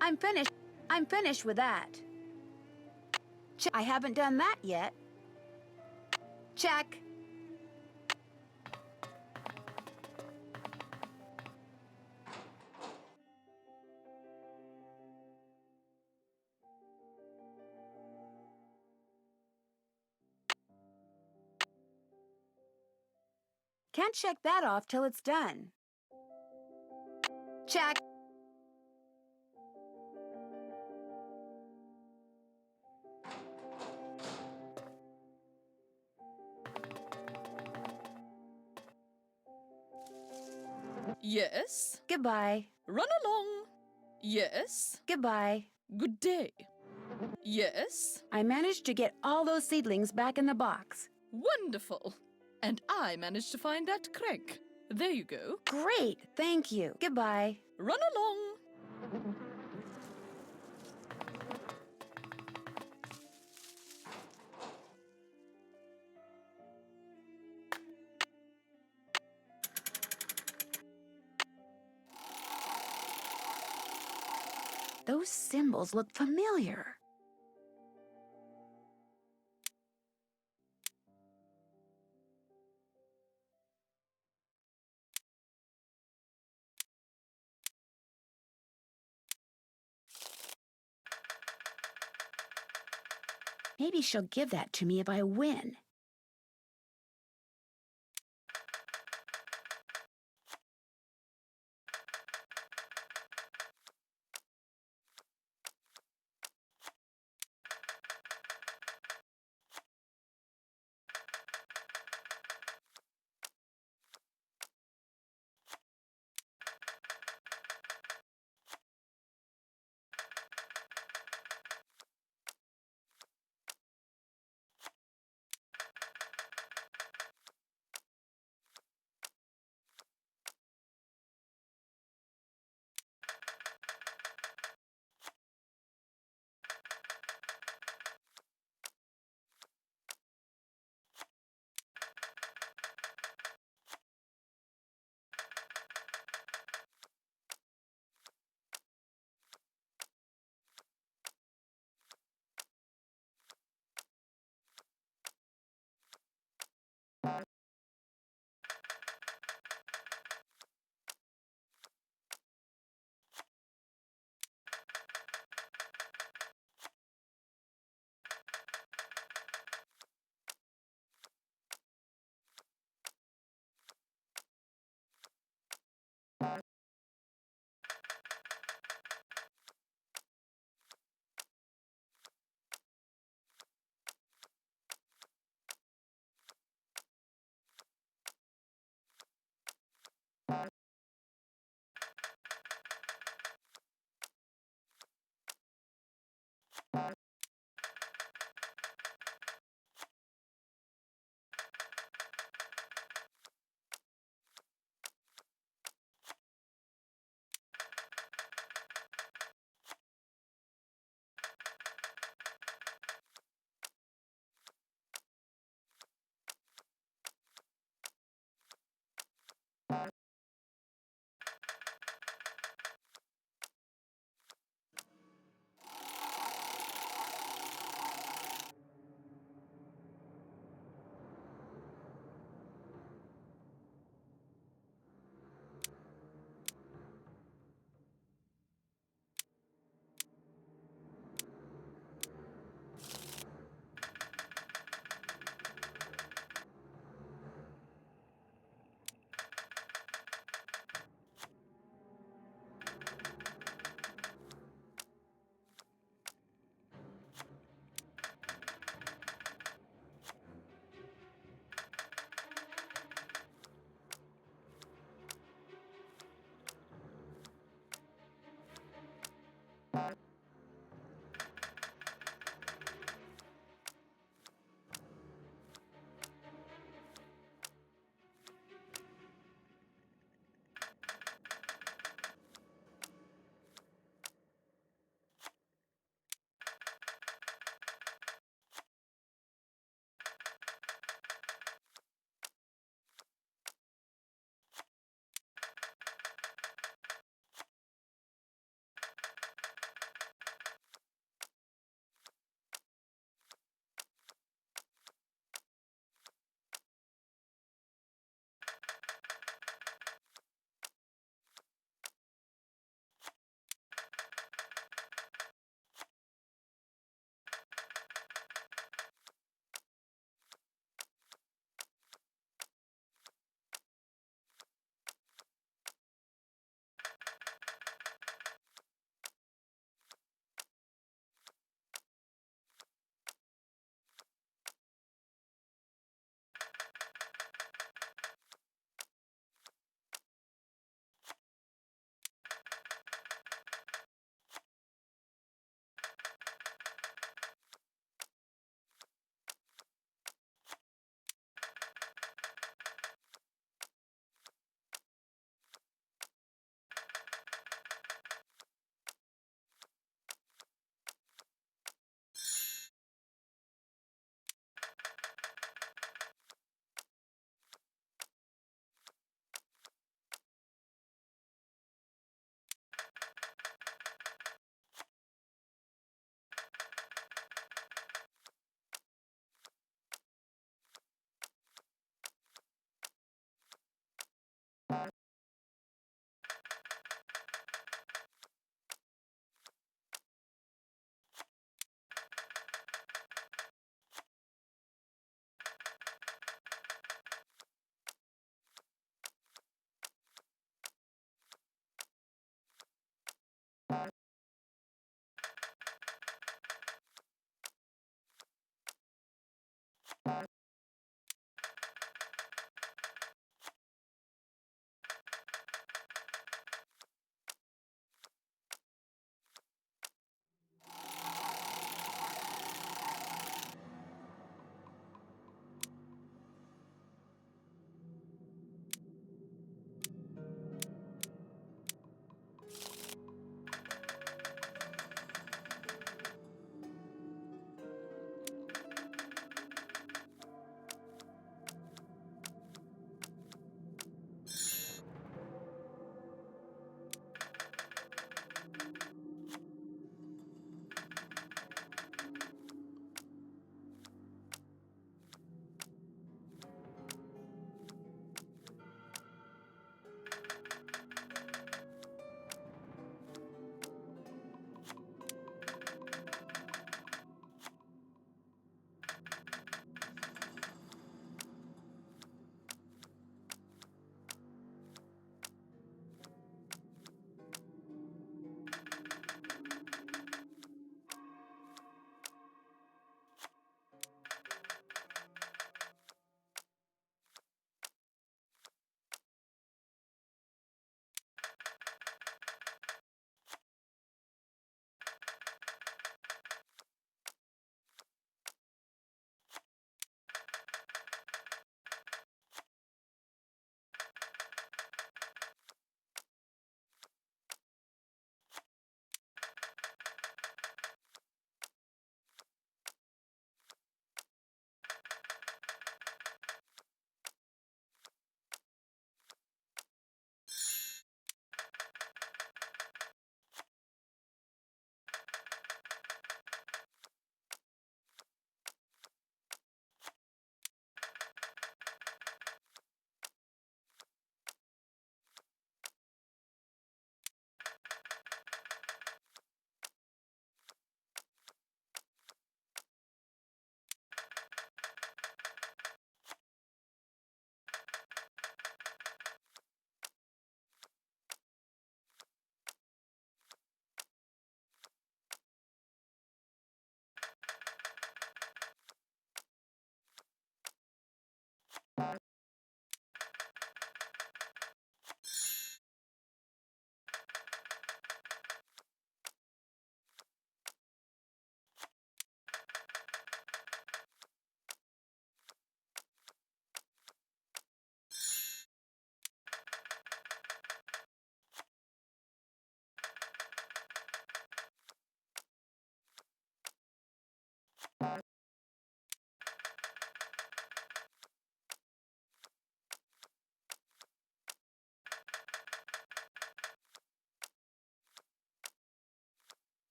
I'm finished. I'm finished with that. Check. I haven't done that yet. Check. Can't check that off till it's done. Check. Yes? Goodbye. Run along. Yes? Goodbye. Good day. Yes? I managed to get all those seedlings back in the box. Wonderful. And I managed to find that crank. There you go. Great, thank you. Goodbye. Run along. Those symbols look familiar. Maybe she'll give that to me if I win.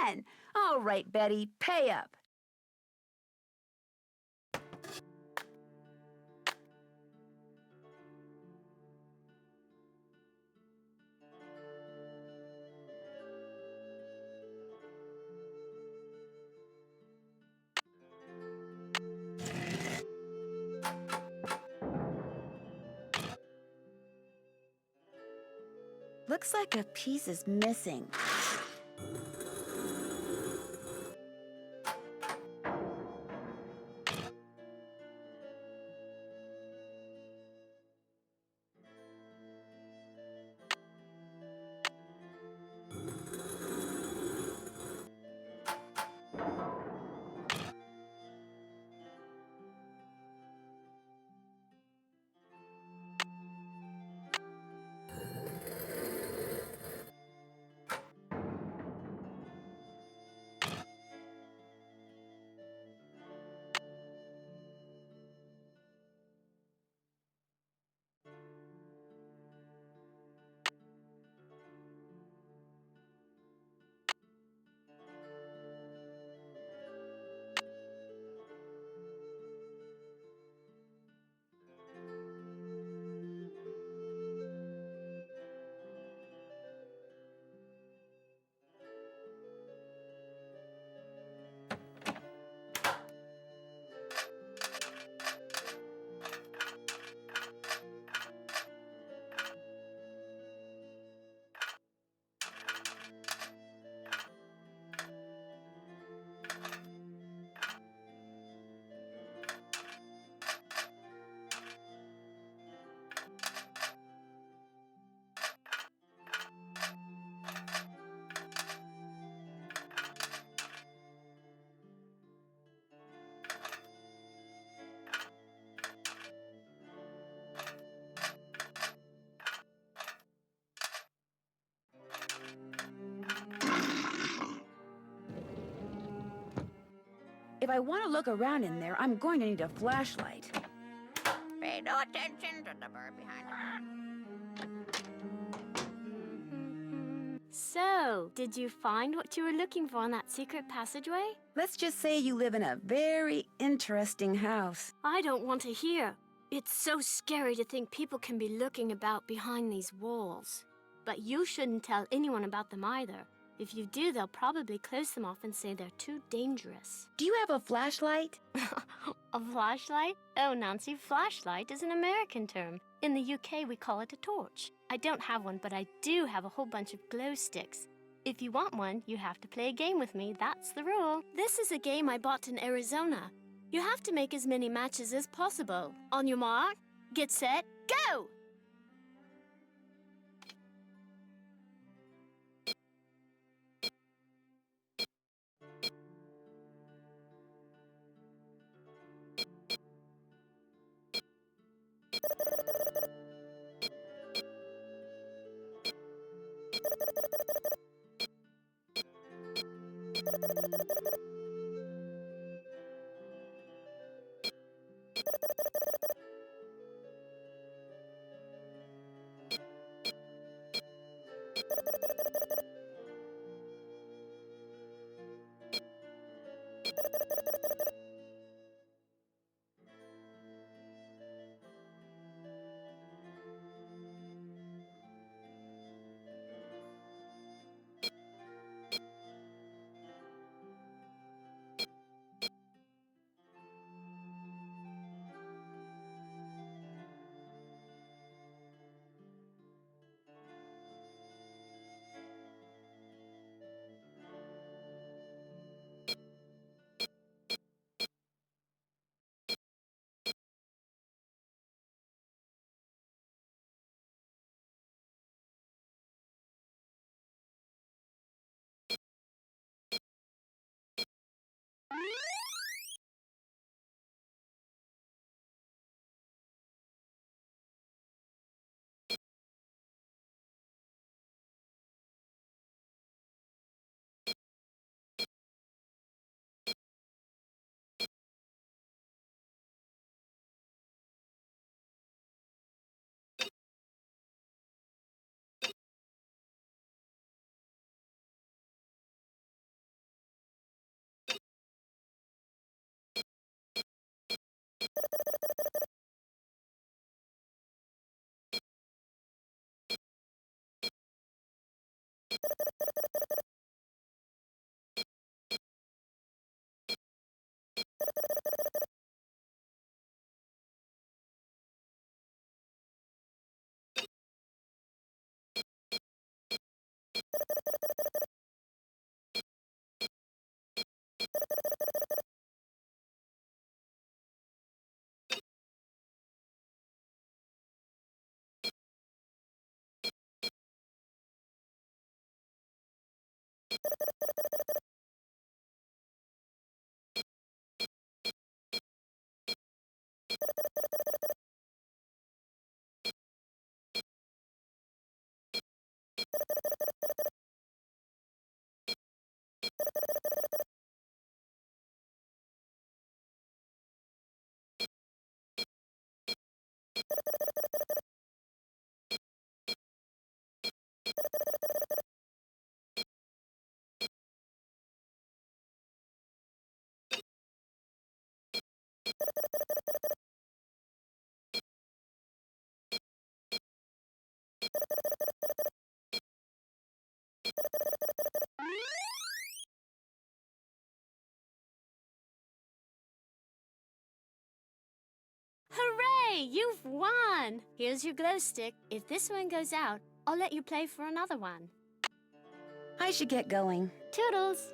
fun. All right, Betty, pay up. Looks like a piece is missing. If I want to look around in there, I'm going to need a flashlight. Pay no attention to the bird behind it. So, did you find what you were looking for in that secret passageway? Let's just say you live in a very interesting house. I don't want to hear. It's so scary to think people can be looking about behind these walls. But you shouldn't tell anyone about them either. If you do, they'll probably close them off and say they're too dangerous. Do you have a flashlight? A flashlight? Oh, Nancy, flashlight is an American term. In the UK, we call it a torch. I don't have one, but I do have a whole bunch of glow sticks. If you want one, you have to play a game with me. That's the rule. This is a game I bought in Arizona. You have to make as many matches as possible. On your mark, get set, go! Hooray! You've won! Here's your glow stick. If this one goes out, I'll let you play for another one. I should get going. Toodles!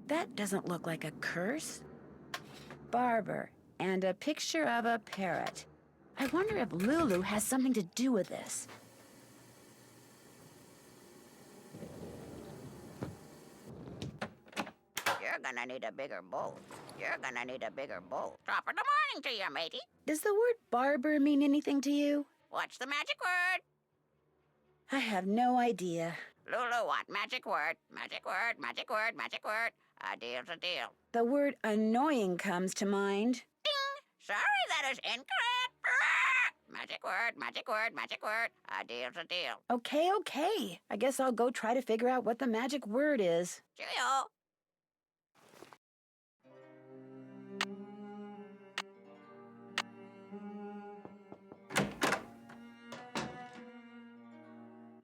That doesn't look like a curse. Barber, and a picture of a parrot. I wonder if Lulu has something to do with this. You're gonna need a bigger bowl. You're gonna need a bigger bowl. Top of the morning to you, matey. Does the word barber mean anything to you? What's the magic word? I have no idea. Lulu, what magic word? Magic word, magic word, magic word. A deal's a deal. The word annoying comes to mind. Sorry, that is incorrect. Magic word, magic word, magic word. A deal's a deal. Okay. I guess I'll go try to figure out what the magic word is. Cheerio.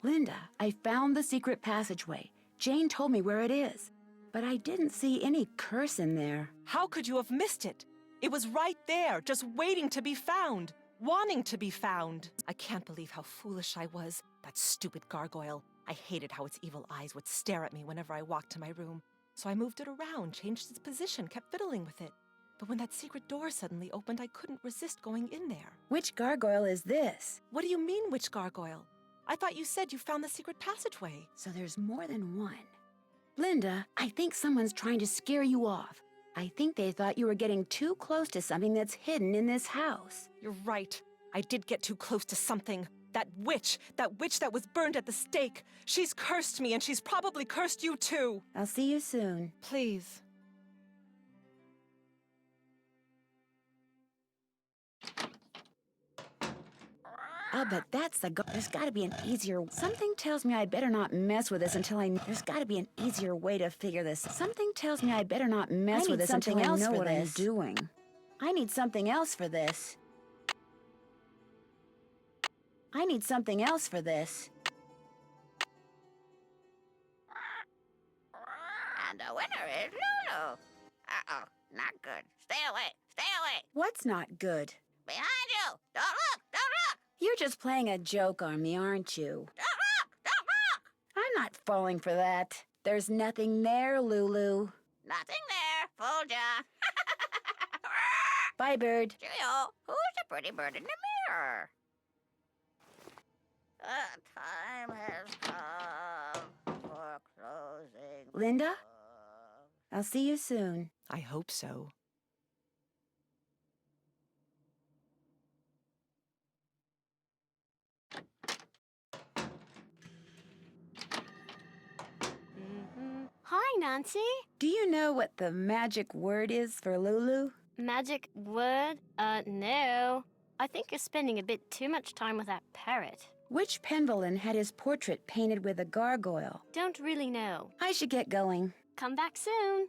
Linda, I found the secret passageway. Jane told me where it is, but I didn't see any curse in there. How could you have missed it? It was right there, just waiting to be found, wanting to be found. I can't believe how foolish I was. That stupid gargoyle. I hated how its evil eyes would stare at me whenever I walked to my room. So I moved it around, changed its position, kept fiddling with it. But when that secret door suddenly opened, I couldn't resist going in there. Which gargoyle is this? What do you mean, which gargoyle? I thought you said you found the secret passageway. So there's more than one. Linda, I think someone's trying to scare you off. I think they thought you were getting too close to something that's hidden in this house. You're right. I did get too close to something. That witch that was burned at the stake. She's cursed me, and she's probably cursed you too. I'll see you soon. Please. I'll bet that's the There's gotta be an easier... Something tells me I better not mess with this until I... There's gotta be an easier way to figure this. Something tells me I better not mess with this until I know what I'm doing. I need something else for this. I need something else for this. And the winner is Lulu. Uh-oh, not good. Stay away, stay away. What's not good? Behind you. Don't look, don't look. You're just playing a joke on me, aren't you? Don't look, don't look. I'm not falling for that. There's nothing there, Lulu. Nothing there. Fooled ya. Bye, bird. Cheerio. Who's the pretty bird in the mirror? The time has come for closing. Linda? I'll see you soon. I hope so. Hi, Nancy. Do you know what the magic word is for Lulu? Magic word? No. I think you're spending a bit too much time with that parrot. Which Penvellyn had his portrait painted with a gargoyle? Don't really know. I should get going. Come back soon.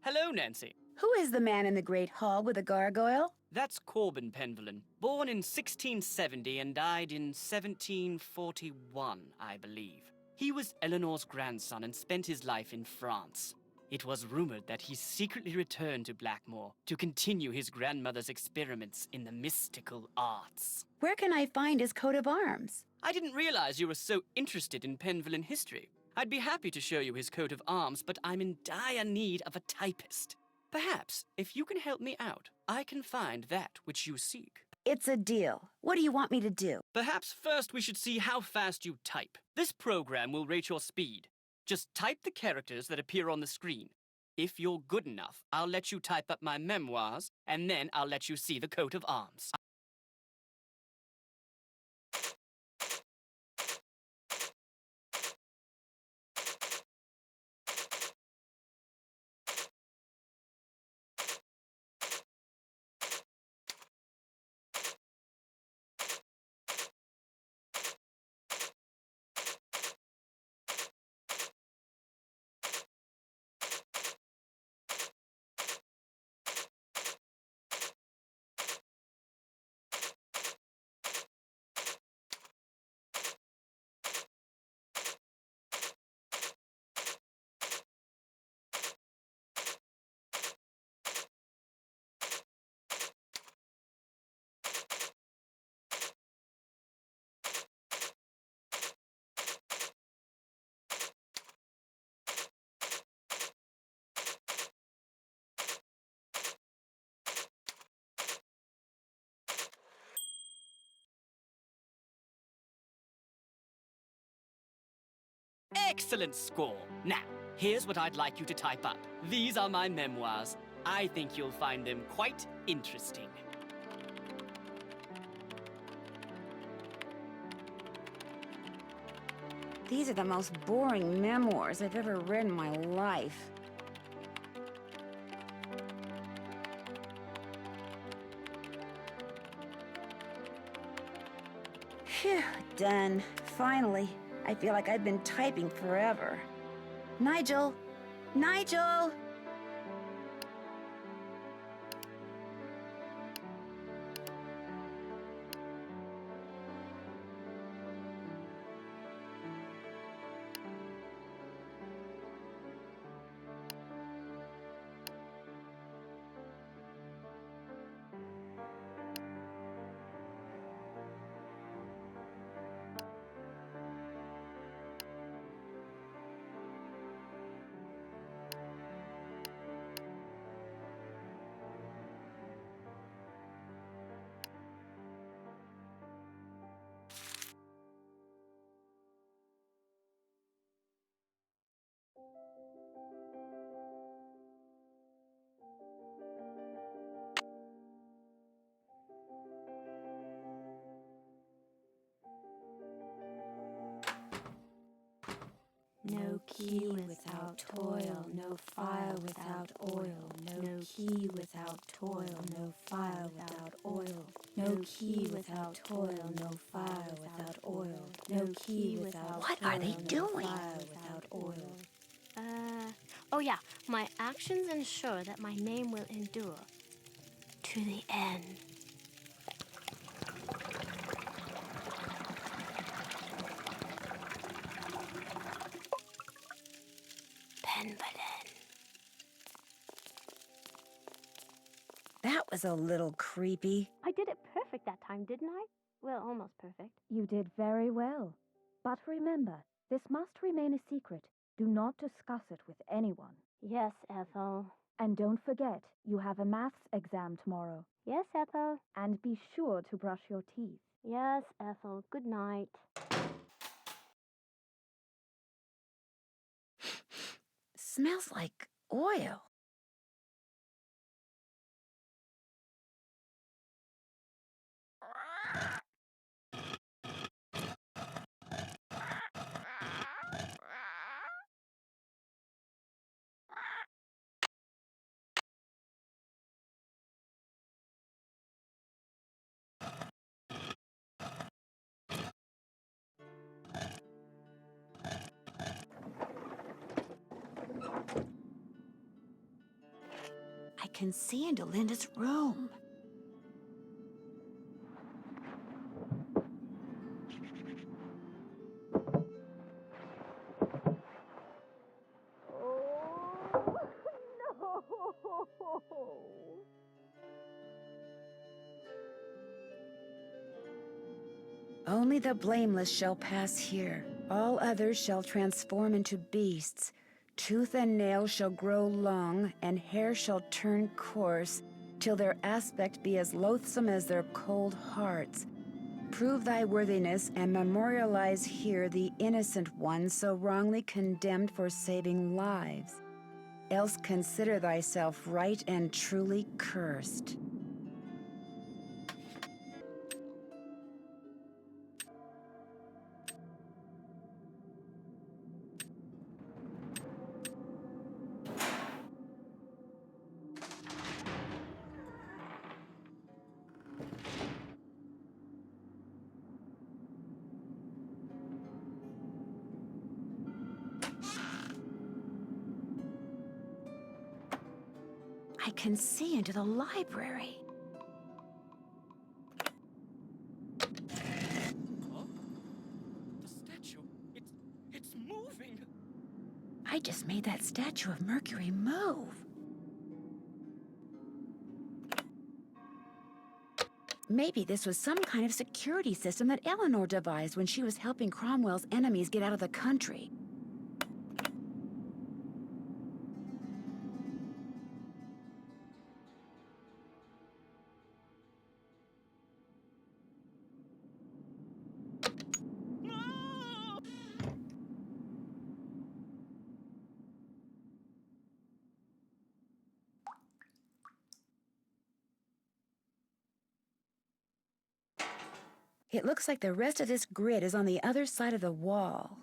Hello, Nancy. Who is the man in the Great Hall with the gargoyle? That's Corbin Penvellyn, born in 1670 and died in 1741, I believe. He was Eleanor's grandson and spent his life in France. It was rumored that he secretly returned to Blackmoor to continue his grandmother's experiments in the mystical arts. Where can I find his coat of arms? I didn't realize you were so interested in Penvellyn history. I'd be happy to show you his coat of arms, but I'm in dire need of a typist. Perhaps, if you can help me out, I can find that which you seek. It's a deal. What do you want me to do? Perhaps first we should see how fast you type. This program will rate your speed. Just type the characters that appear on the screen. If you're good enough, I'll let you type up my memoirs, and then I'll let you see the coat of arms. Excellent score! Now, here's what I'd like you to type up. These are my memoirs. I think you'll find them quite interesting. These are the most boring memoirs I've ever read in my life. Phew, done. Finally. I feel like I've been typing forever. Nigel! Nigel! No key without toil, no fire without oil. No key without toil, no fire without oil. No key without toil, no fire without oil. No key without What are they toil, no doing? fire without oil. Oh yeah, my actions ensure that my name will endure to the end. Penvellyn. That was a little creepy. I did it perfect that time, didn't I? Well, almost perfect. You did very well. But remember, this must remain a secret. Do not discuss it with anyone. Yes, Ethel. And don't forget, you have a maths exam tomorrow. Yes, Ethel. And be sure to brush your teeth. Yes, Ethel. Good night. Smells like oil. can see into Linda's room. Only the blameless shall pass here. All others shall transform into beasts. Tooth and nail shall grow long, and hair shall turn coarse, till their aspect be as loathsome as their cold hearts. Prove thy worthiness, and memorialize here the innocent one so wrongly condemned for saving lives. Else consider thyself right and truly cursed. I can see into the library. Huh? The statue. It's moving. I just made that statue of Mercury move. Maybe this was some kind of security system that Eleanor devised when she was helping Cromwell's enemies get out of the country. It looks like the rest of this grid is on the other side of the wall.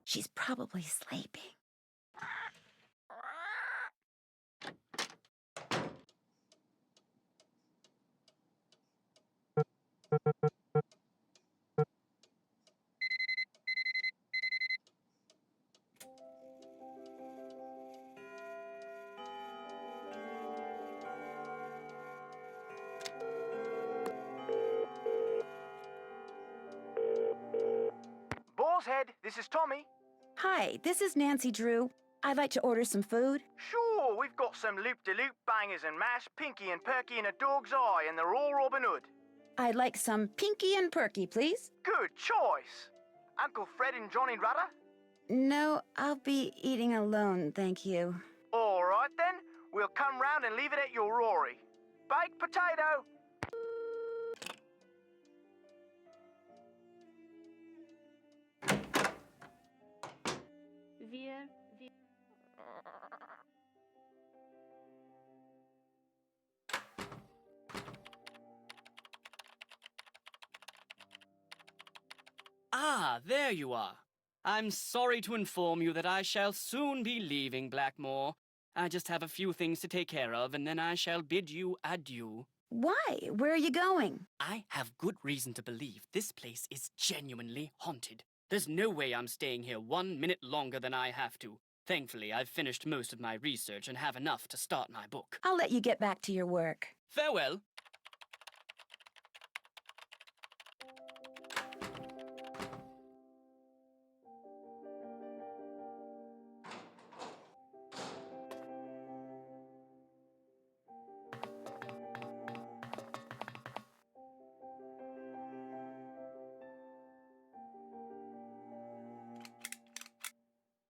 She's probably sleeping. Boar's Head, this is Tommy. Hi, this is Nancy Drew. I'd like to order some food. Sure, we've got some loop-de-loop bangers and mash, pinky and perky in a dog's eye, and they're all Robin Hood. I'd like some Pinky and Perky, please. Good choice. Uncle Fred and Johnny Rudder? No, I'll be eating alone, thank you. All right then, we'll come round and leave it at your Rory. Baked potato. Ah, there you are. I'm sorry to inform you that I shall soon be leaving Blackmoor. I just have a few things to take care of, and then I shall bid you adieu. Why? Where are you going? I have good reason to believe this place is genuinely haunted. There's no way I'm staying here 1 minute longer than I have to. Thankfully, I've finished most of my research and have enough to start my book. I'll let you get back to your work. Farewell.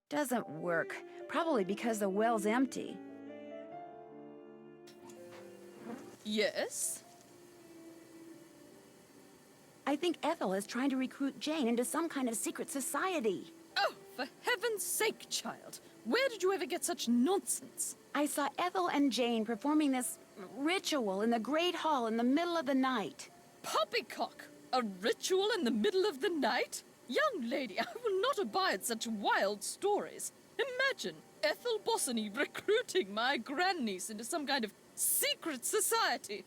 Doesn't work. Probably because the well's empty. Yes? I think Ethel is trying to recruit Jane into some kind of secret society. Oh, for heaven's sake, child. Where did you ever get such nonsense? I saw Ethel and Jane performing this ritual in the Great Hall in the middle of the night. Poppycock! A ritual in the middle of the night? Young lady, I will not abide such wild stories. Imagine Ethel Bossany recruiting my grandniece into some kind of secret society.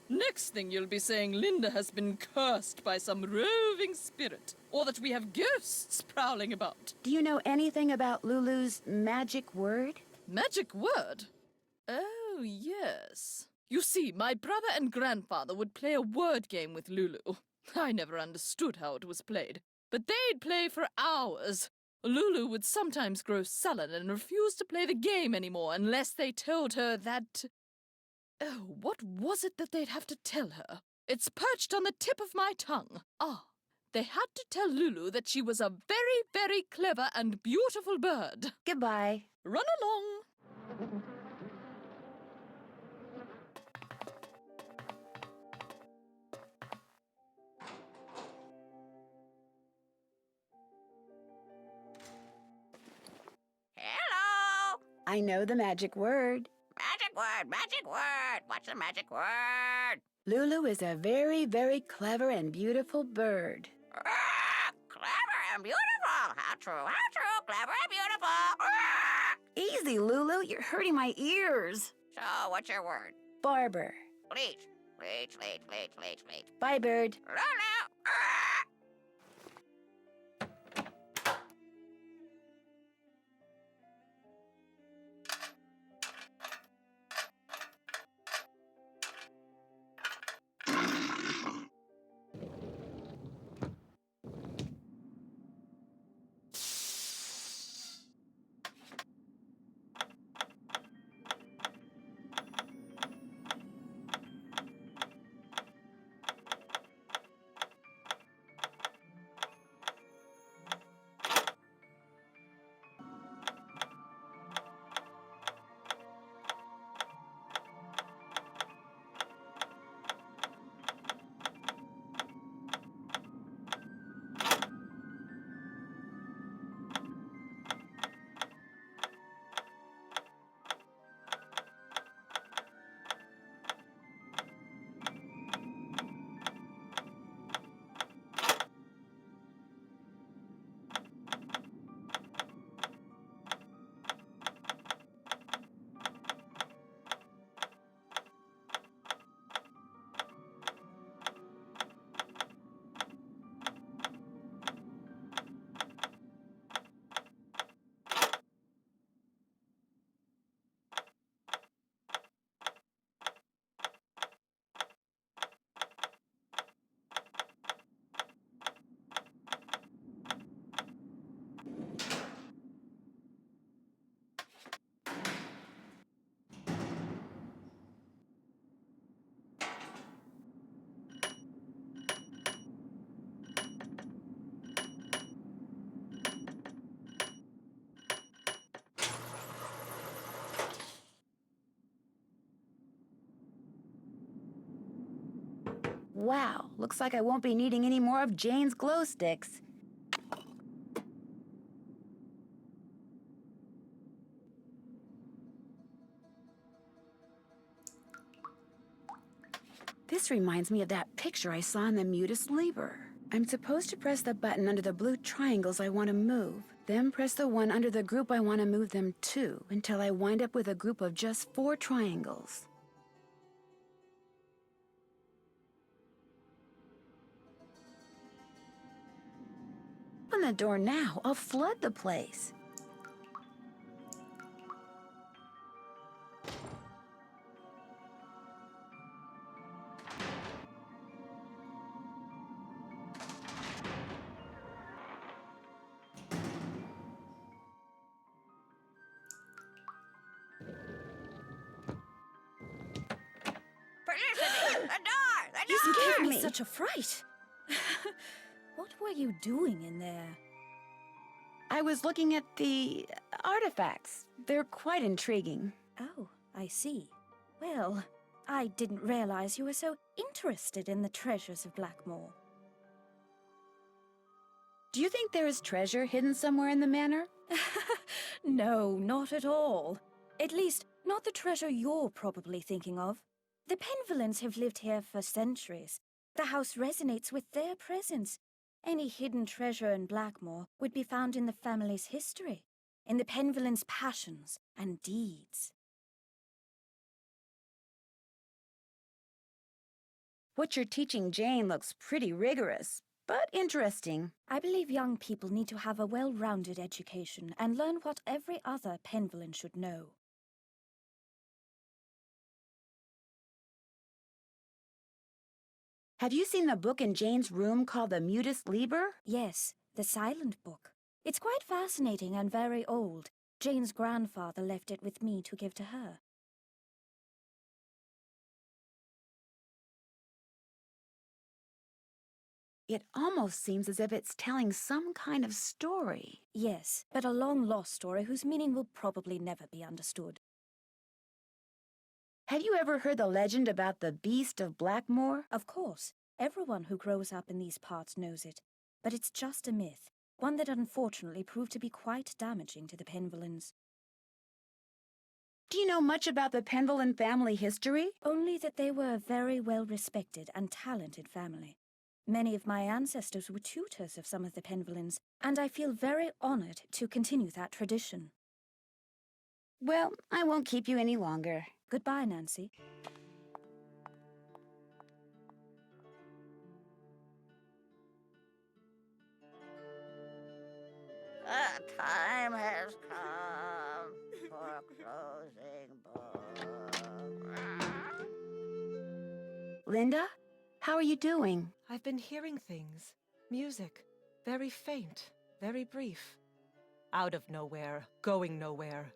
Next thing you'll be saying Linda has been cursed by some roving spirit, or that we have ghosts prowling about. Do you know anything about Lulu's magic word? Magic word? Oh, yes. You see, my brother and grandfather would play a word game with Lulu. I never understood how it was played, but they'd play for hours. Lulu would sometimes grow sullen and refuse to play the game anymore unless they told her that... Oh, what was it that they'd have to tell her? It's perched on the tip of my tongue. Ah, they had to tell Lulu that she was a very, very clever and beautiful bird. Goodbye. Run along. Hello! I know the magic word. Magic word, magic word. What's the magic word? Lulu is a very, very clever and beautiful bird. Clever and beautiful. How true, clever and beautiful. Easy, Lulu. You're hurting my ears. So, what's your word? Barber. Bleach. Bleach, bleach, bleach, bleach, bleach. Bye, bird. Lulu! Wow, looks like I won't be needing any more of Jane's glow sticks. This reminds me of that picture I saw in the Mutus Liber. I'm supposed to press the button under the blue triangles I want to move, then press the one under the group I want to move them to, until I wind up with a group of just 4 triangles. Open the door now, I'll flood the place. Felicity! The door! The You door! gave me me. such a fright. What were you doing in there? I was looking at the artifacts. They're quite intriguing. Oh, I see. Well, I didn't realize you were so interested in the treasures of Blackmoor. Do you think there is treasure hidden somewhere in the manor? No, not at all. At least, not the treasure you're probably thinking of. The Penvellyns have lived here for centuries. The house resonates with their presence. Any hidden treasure in Blackmoor would be found in the family's history, in the Penvellyns' passions and deeds. What you're teaching Jane looks pretty rigorous, but interesting. I believe young people need to have a well-rounded education and learn what every other Penvellyn should know. Have you seen the book in Jane's room called the Mutus Liber? Yes, the silent book. It's quite fascinating and very old. Jane's grandfather left it with me to give to her. It almost seems as if it's telling some kind of story. Yes, but a long-lost story whose meaning will probably never be understood. Have you ever heard the legend about the Beast of Blackmoor? Of course, everyone who grows up in these parts knows it. But it's just a myth, one that unfortunately proved to be quite damaging to the Penvellyns. Do you know much about the Penvellyn family history? Only that they were a very well-respected and talented family. Many of my ancestors were tutors of some of the Penvellyns, and I feel very honored to continue that tradition. Well, I won't keep you any longer. Goodbye, Nancy. The time has come for closing book. Linda, how are you doing? I've been hearing things. Music. Very faint, very brief. Out of nowhere, going nowhere.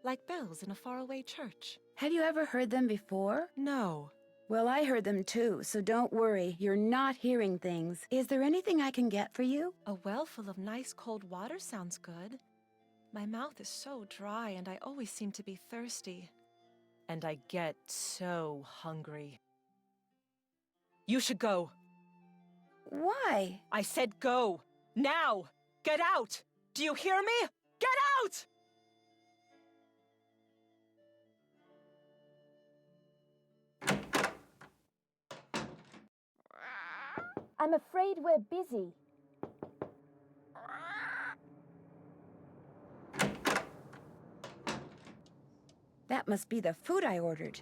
Like bells in a faraway church. Have you ever heard them before? No. Well, I heard them too, so don't worry. You're not hearing things. Is there anything I can get for you? A well full of nice cold water sounds good. My mouth is so dry and I always seem to be thirsty. And I get so hungry. You should go. Why? I said go! Now! Get out! Do you hear me? Get out! I'm afraid we're busy. That must be the food I ordered.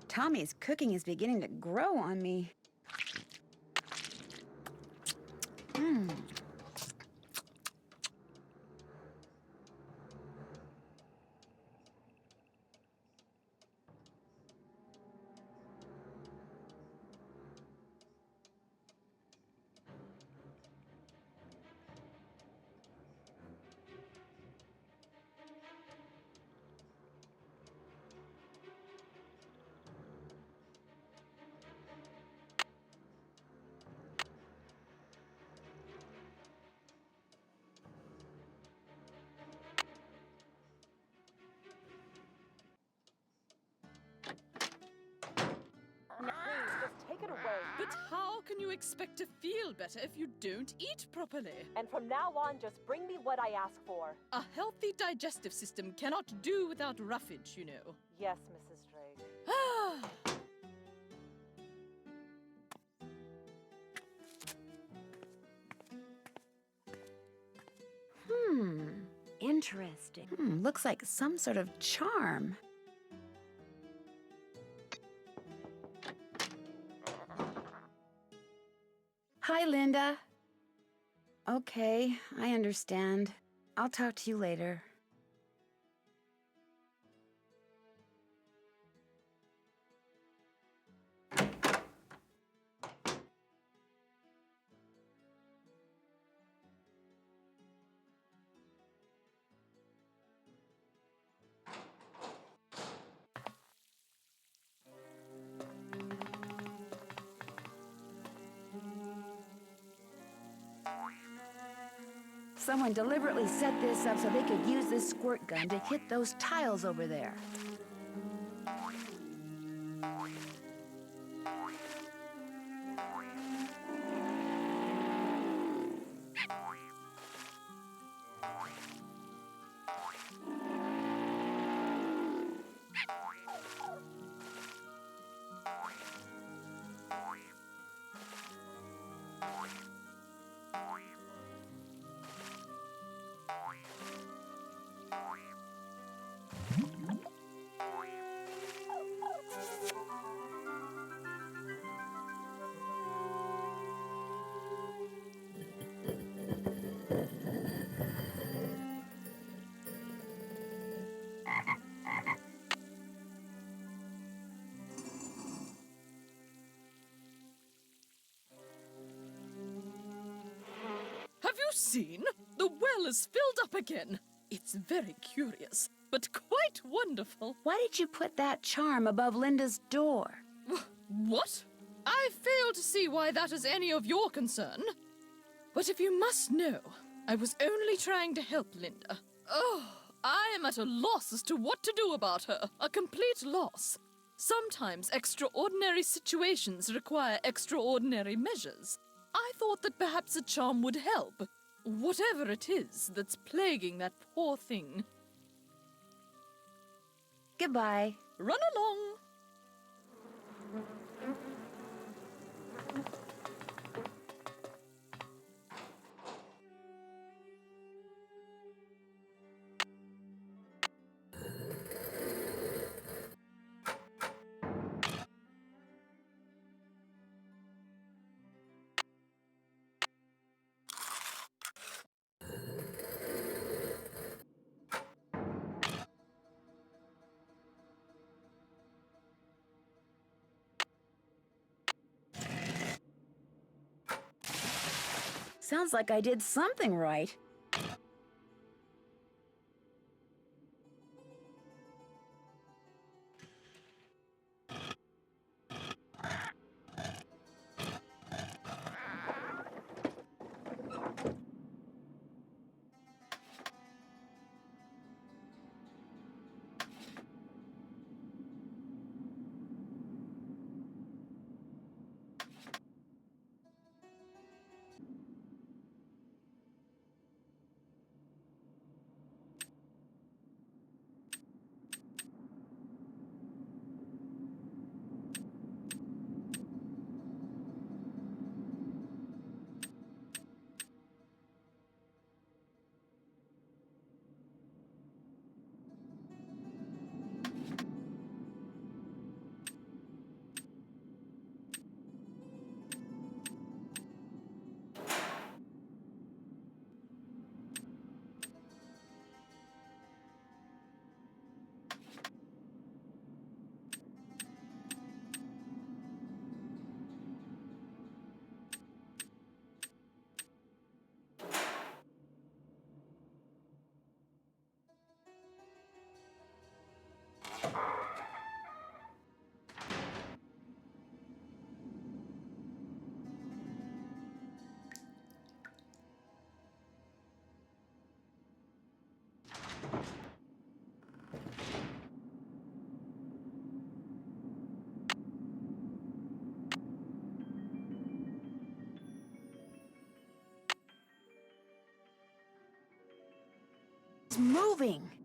Tommy's cooking is beginning to grow on me. expect to feel better if you don't eat properly? And from now on, just bring me what I ask for. A healthy digestive system cannot do without roughage, you know. Yes, Mrs. Drake. Ah! Interesting. Looks like some sort of charm. Hi, Linda. Okay, I understand. I'll talk to you later. Someone deliberately set this up so they could use this squirt gun to hit those tiles over there. Have you seen? The well is filled up again. It's very curious, but quite wonderful. Why did you put that charm above Linda's door? What? I fail to see why that is any of your concern. But if you must know, I was only trying to help Linda. Oh, I am at a loss as to what to do about her. A complete loss. Sometimes extraordinary situations require extraordinary measures. I thought that perhaps a charm would help. Whatever it is that's plaguing that poor thing. Goodbye. Run along. Sounds like I did something right. It's moving!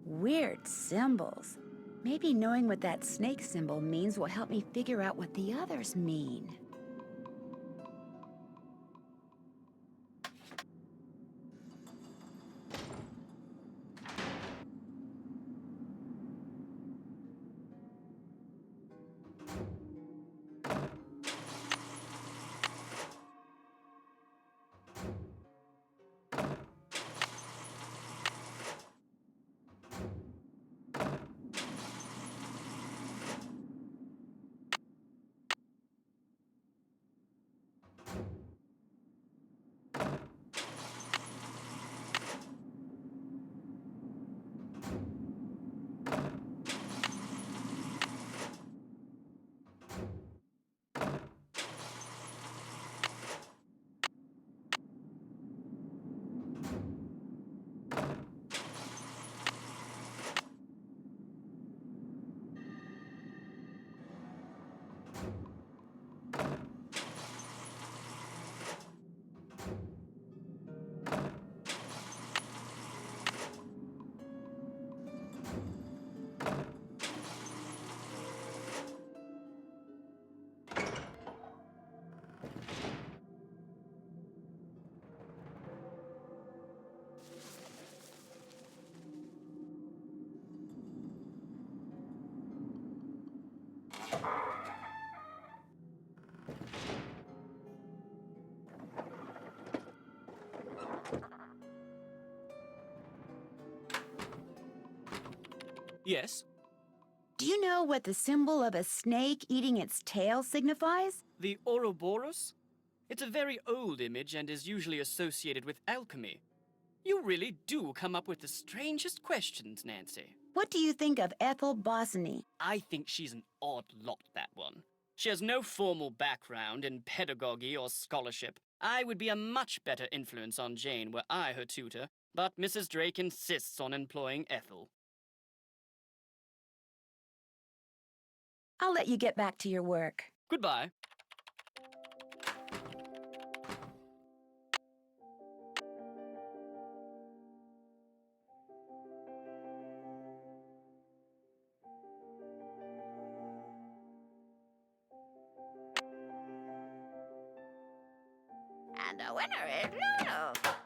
Weird symbols. Maybe knowing what that snake symbol means will help me figure out what the others mean. Yes? Do you know what the symbol of a snake eating its tail signifies? The Ouroboros? It's a very old image and is usually associated with alchemy. You really do come up with the strangest questions, Nancy. What do you think of Ethel Bosny? I think she's an odd lot, that one. She has no formal background in pedagogy or scholarship. I would be a much better influence on Jane were I her tutor, but Mrs. Drake insists on employing Ethel. I'll let you get back to your work. Goodbye. And the winner is Lulu.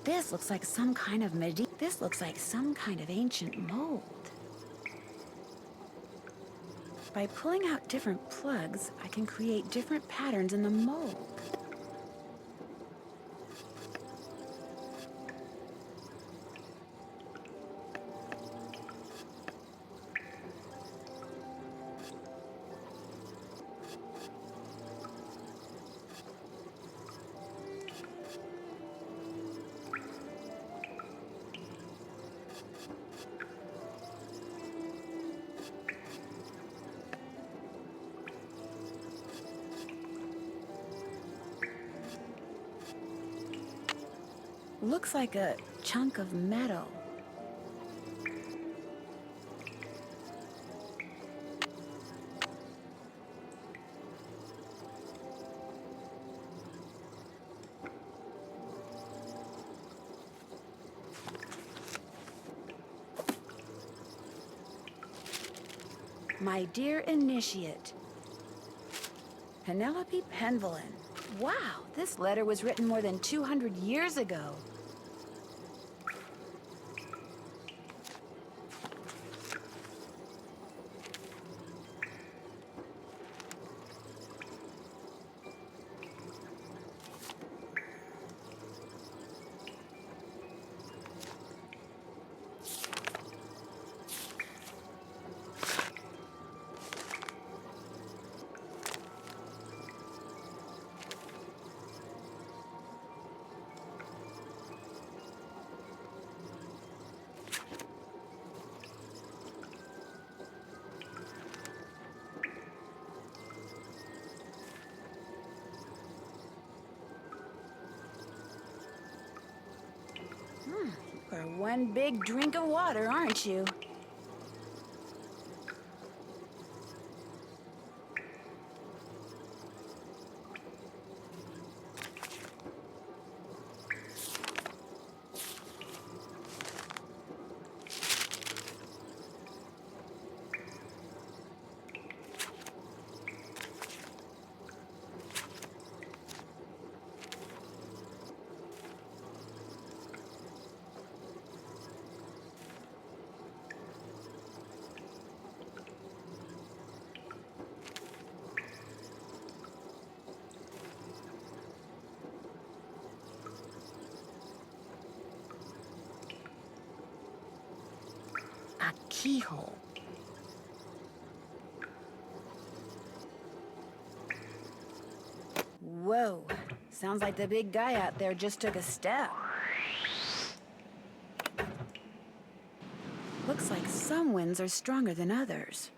This looks like some kind of This looks like some kind of ancient mold. By pulling out different plugs, I can create different patterns in the mold. Looks like a chunk of metal. My dear initiate, Penelope Penvellyn. Wow, this letter was written more than 200 years ago. You're one big drink of water, aren't you? A keyhole. Whoa. Sounds like the big guy out there just took a step. Looks like some winds are stronger than others.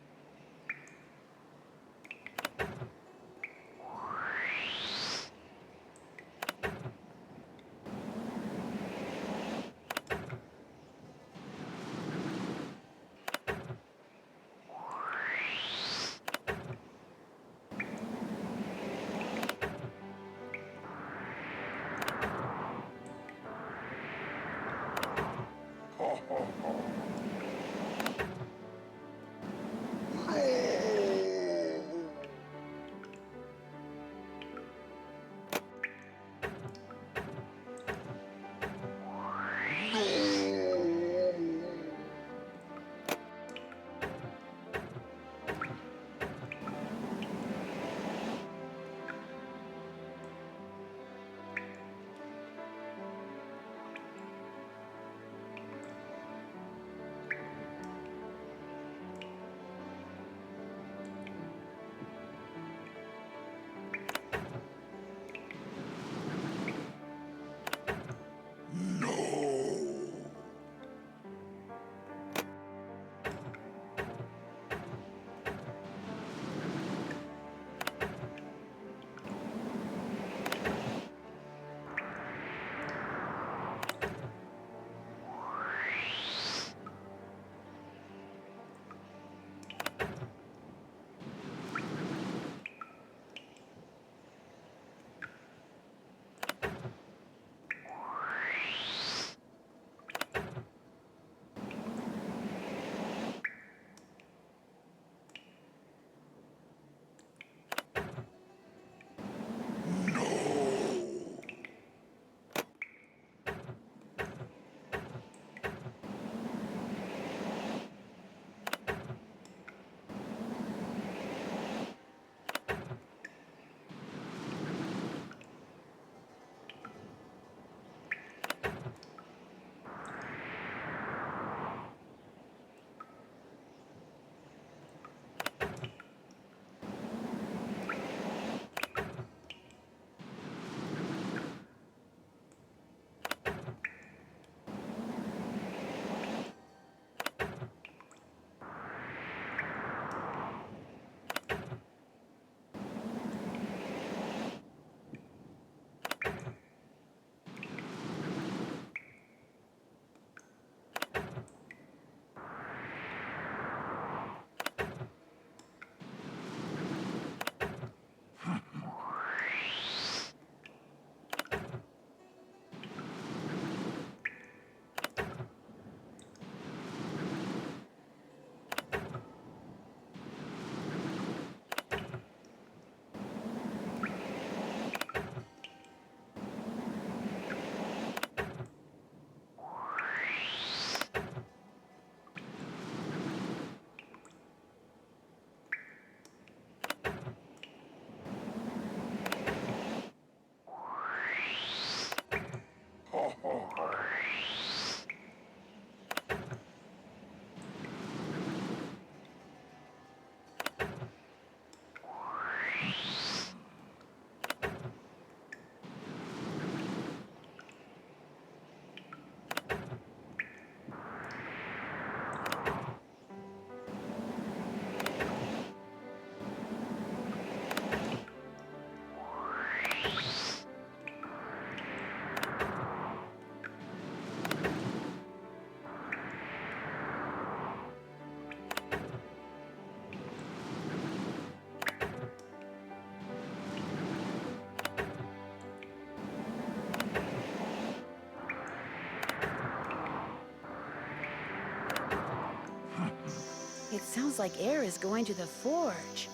smells like air is going to the forge.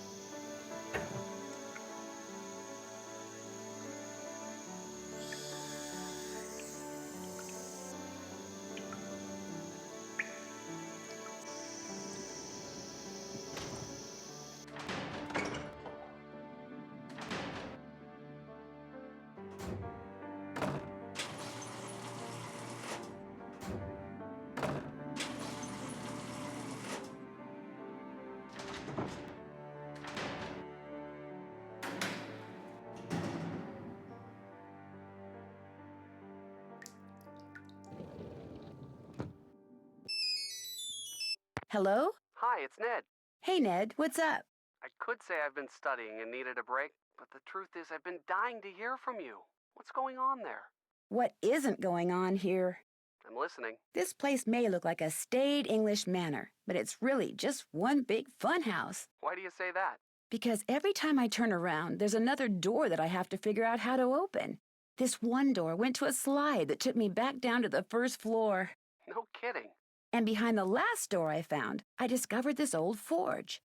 Hello? Hi, it's Ned. Hey, Ned, what's up? I could say I've been studying and needed a break, but the truth is I've been dying to hear from you. What's going on there? What isn't going on here? I'm listening. This place may look like a staid English manor, but it's really just one big fun house. Why do you say that? Because every time I turn around, there's another door that I have to figure out how to open. This one door went to a slide that took me back down to the first floor. No kidding. And behind the last door I found, I discovered this old forge.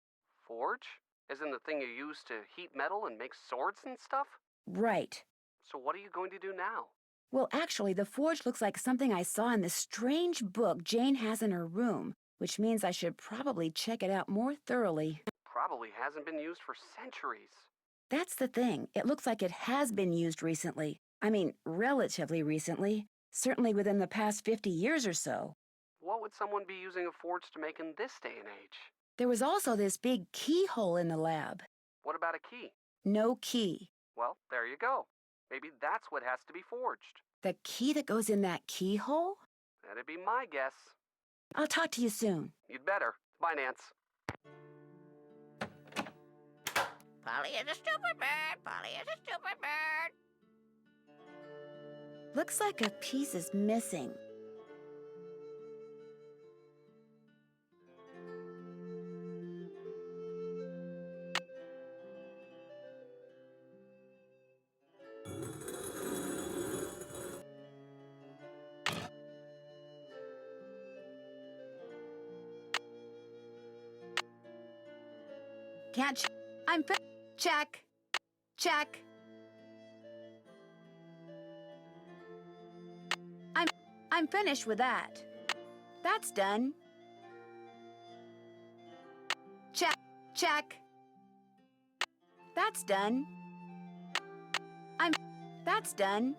Forge? Isn't the thing you use to heat metal and make swords and stuff? Right. So what are you going to do now? Well, actually, the forge looks like something I saw in this strange book Jane has in her room, which means I should probably check it out more thoroughly. Probably hasn't been used for centuries. That's the thing. It looks like it has been used recently. I mean, relatively recently. Certainly within the past 50 years or so. What would someone be using a forge to make in this day and age? There was also this big keyhole in the lab. What about a key? No key. Well, there you go. Maybe that's what has to be forged. The key that goes in that keyhole? That'd be my guess. I'll talk to you soon. You'd better. Bye, Nance. Polly is a stupid bird. Polly is a stupid bird. Looks like a piece is missing. Can't check. Check. I'm finished with that. That's done. Check. That's done. That's done.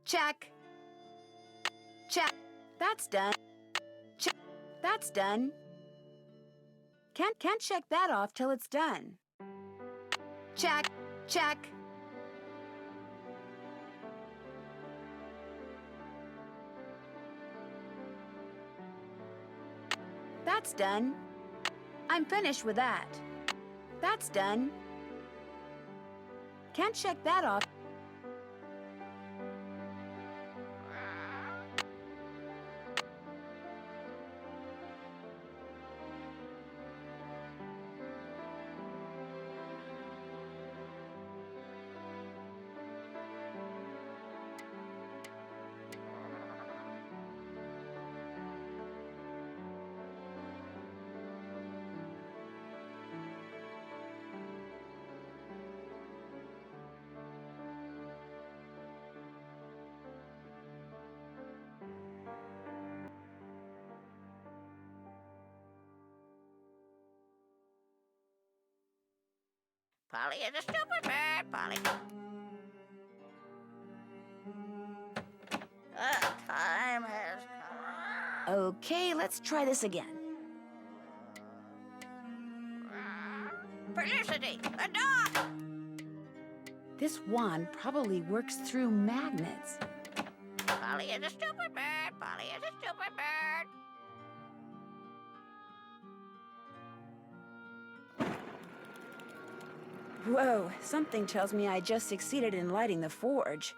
Check. That's done. That's done. Can't check that off till it's done. Check. That's done. I'm finished with that. That's done. Can't check that off. Polly is a stupid bird. Polly. Time has come. Okay, let's try this again. Felicity, the dog! This wand probably works through magnets. Polly is a stupid bird. Polly is a stupid bird. Whoa, something tells me I just succeeded in lighting the forge.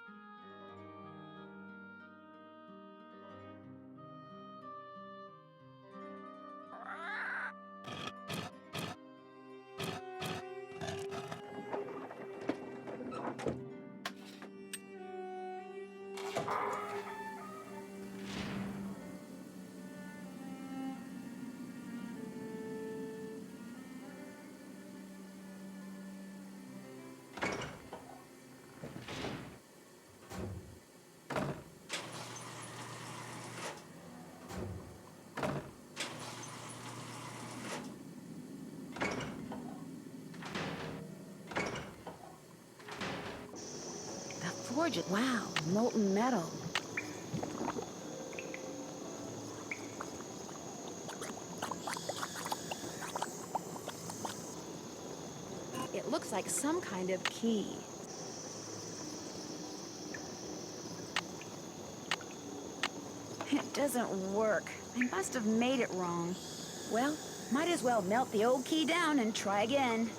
forge it. Wow, molten metal. It looks like some kind of key. It doesn't work. I must have made it wrong. Well, might as well melt the old key down and try again.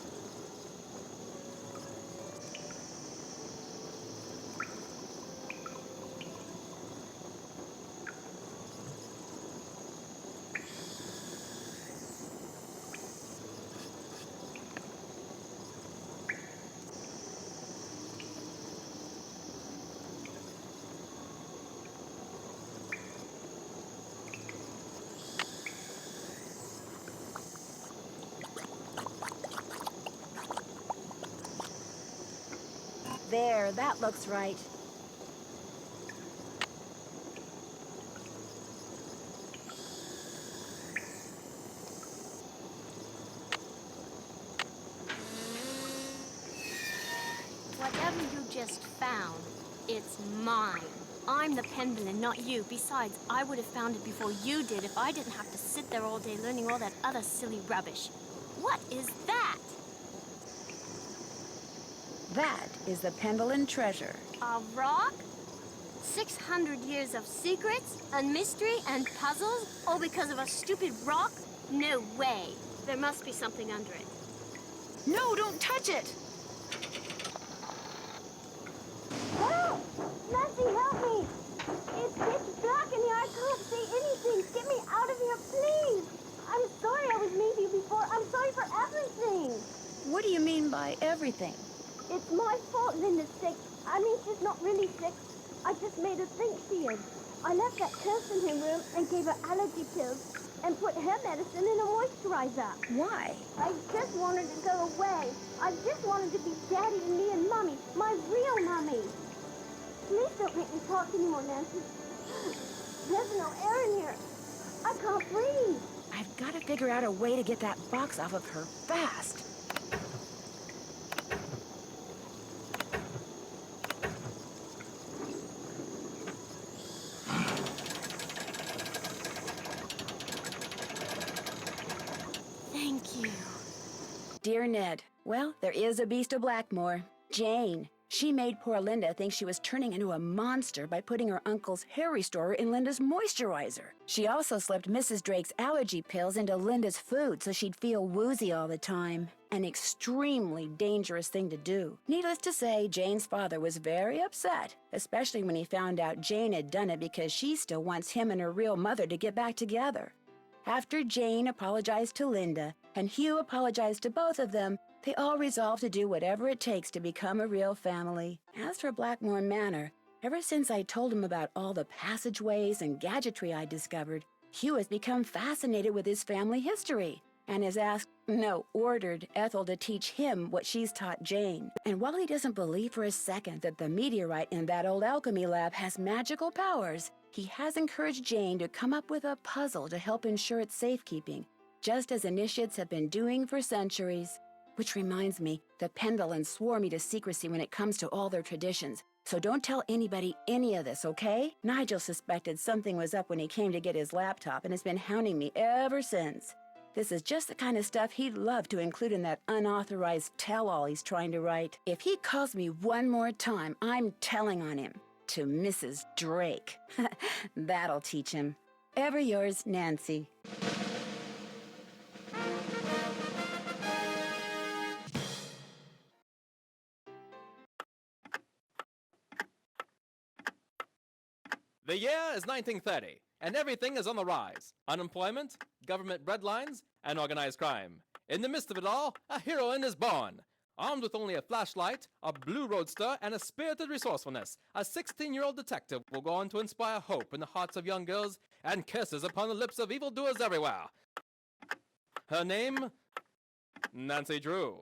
There, that looks right. Whatever you just found, it's mine. I'm the Penvellyn, not you. Besides, I would have found it before you did if I didn't have to sit there all day learning all that other silly rubbish. What is that? That is the Penvellyn treasure. A rock? 600 years of secrets and mystery and puzzles, all because of a stupid rock? No way. There must be something under it. No, don't touch it! Help! Nancy, help me! It's pitch black in here. I can't see anything. Get me out of here, please! I'm sorry I was mean to you before. I'm sorry for everything. What do you mean by everything? It's my fault Linda's sick. I mean, she's not really sick. I just made her think she is. I left that curse in her room and gave her allergy pills and put her medicine in a moisturizer. Why? I just wanted to go away. I just wanted to be Daddy and me and Mommy, my real Mommy. Please don't make me talk anymore, Nancy. There's no air in here. I can't breathe. I've got to figure out a way to get that box off of her fast. Thank you. Dear Ned, well, there is a beast of Blackmoor. Jane. She made poor Linda think she was turning into a monster by putting her uncle's hair restorer in Linda's moisturizer. She also slipped Mrs. Drake's allergy pills into Linda's food so she'd feel woozy all the time. An extremely dangerous thing to do. Needless to say, Jane's father was very upset, especially when he found out Jane had done it because she still wants him and her real mother to get back together. After Jane apologized to Linda and Hugh apologized to both of them, they all resolved to do whatever it takes to become a real family. As for Blackmoor Manor, ever since I told him about all the passageways and gadgetry I discovered, Hugh has become fascinated with his family history and has asked, no, ordered Ethel to teach him what she's taught Jane. And while he doesn't believe for a second that the meteorite in that old alchemy lab has magical powers, he has encouraged Jane to come up with a puzzle to help ensure its safekeeping, just as initiates have been doing for centuries. Which reminds me, the Penvellyns swore me to secrecy when it comes to all their traditions, so don't tell anybody any of this, okay? Nigel suspected something was up when he came to get his laptop and has been hounding me ever since. This is just the kind of stuff he'd love to include in that unauthorized tell-all he's trying to write. If he calls me one more time, I'm telling on him. To Mrs. Drake. That'll teach him. Ever yours, Nancy. The year is 1930, and everything is on the rise. Unemployment, government breadlines, and organized crime. In the midst of it all, a heroine is born. Armed with only a flashlight, a blue roadster, and a spirited resourcefulness, a 16-year-old detective will go on to inspire hope in the hearts of young girls and kisses upon the lips of evildoers everywhere. Her name? Nancy Drew.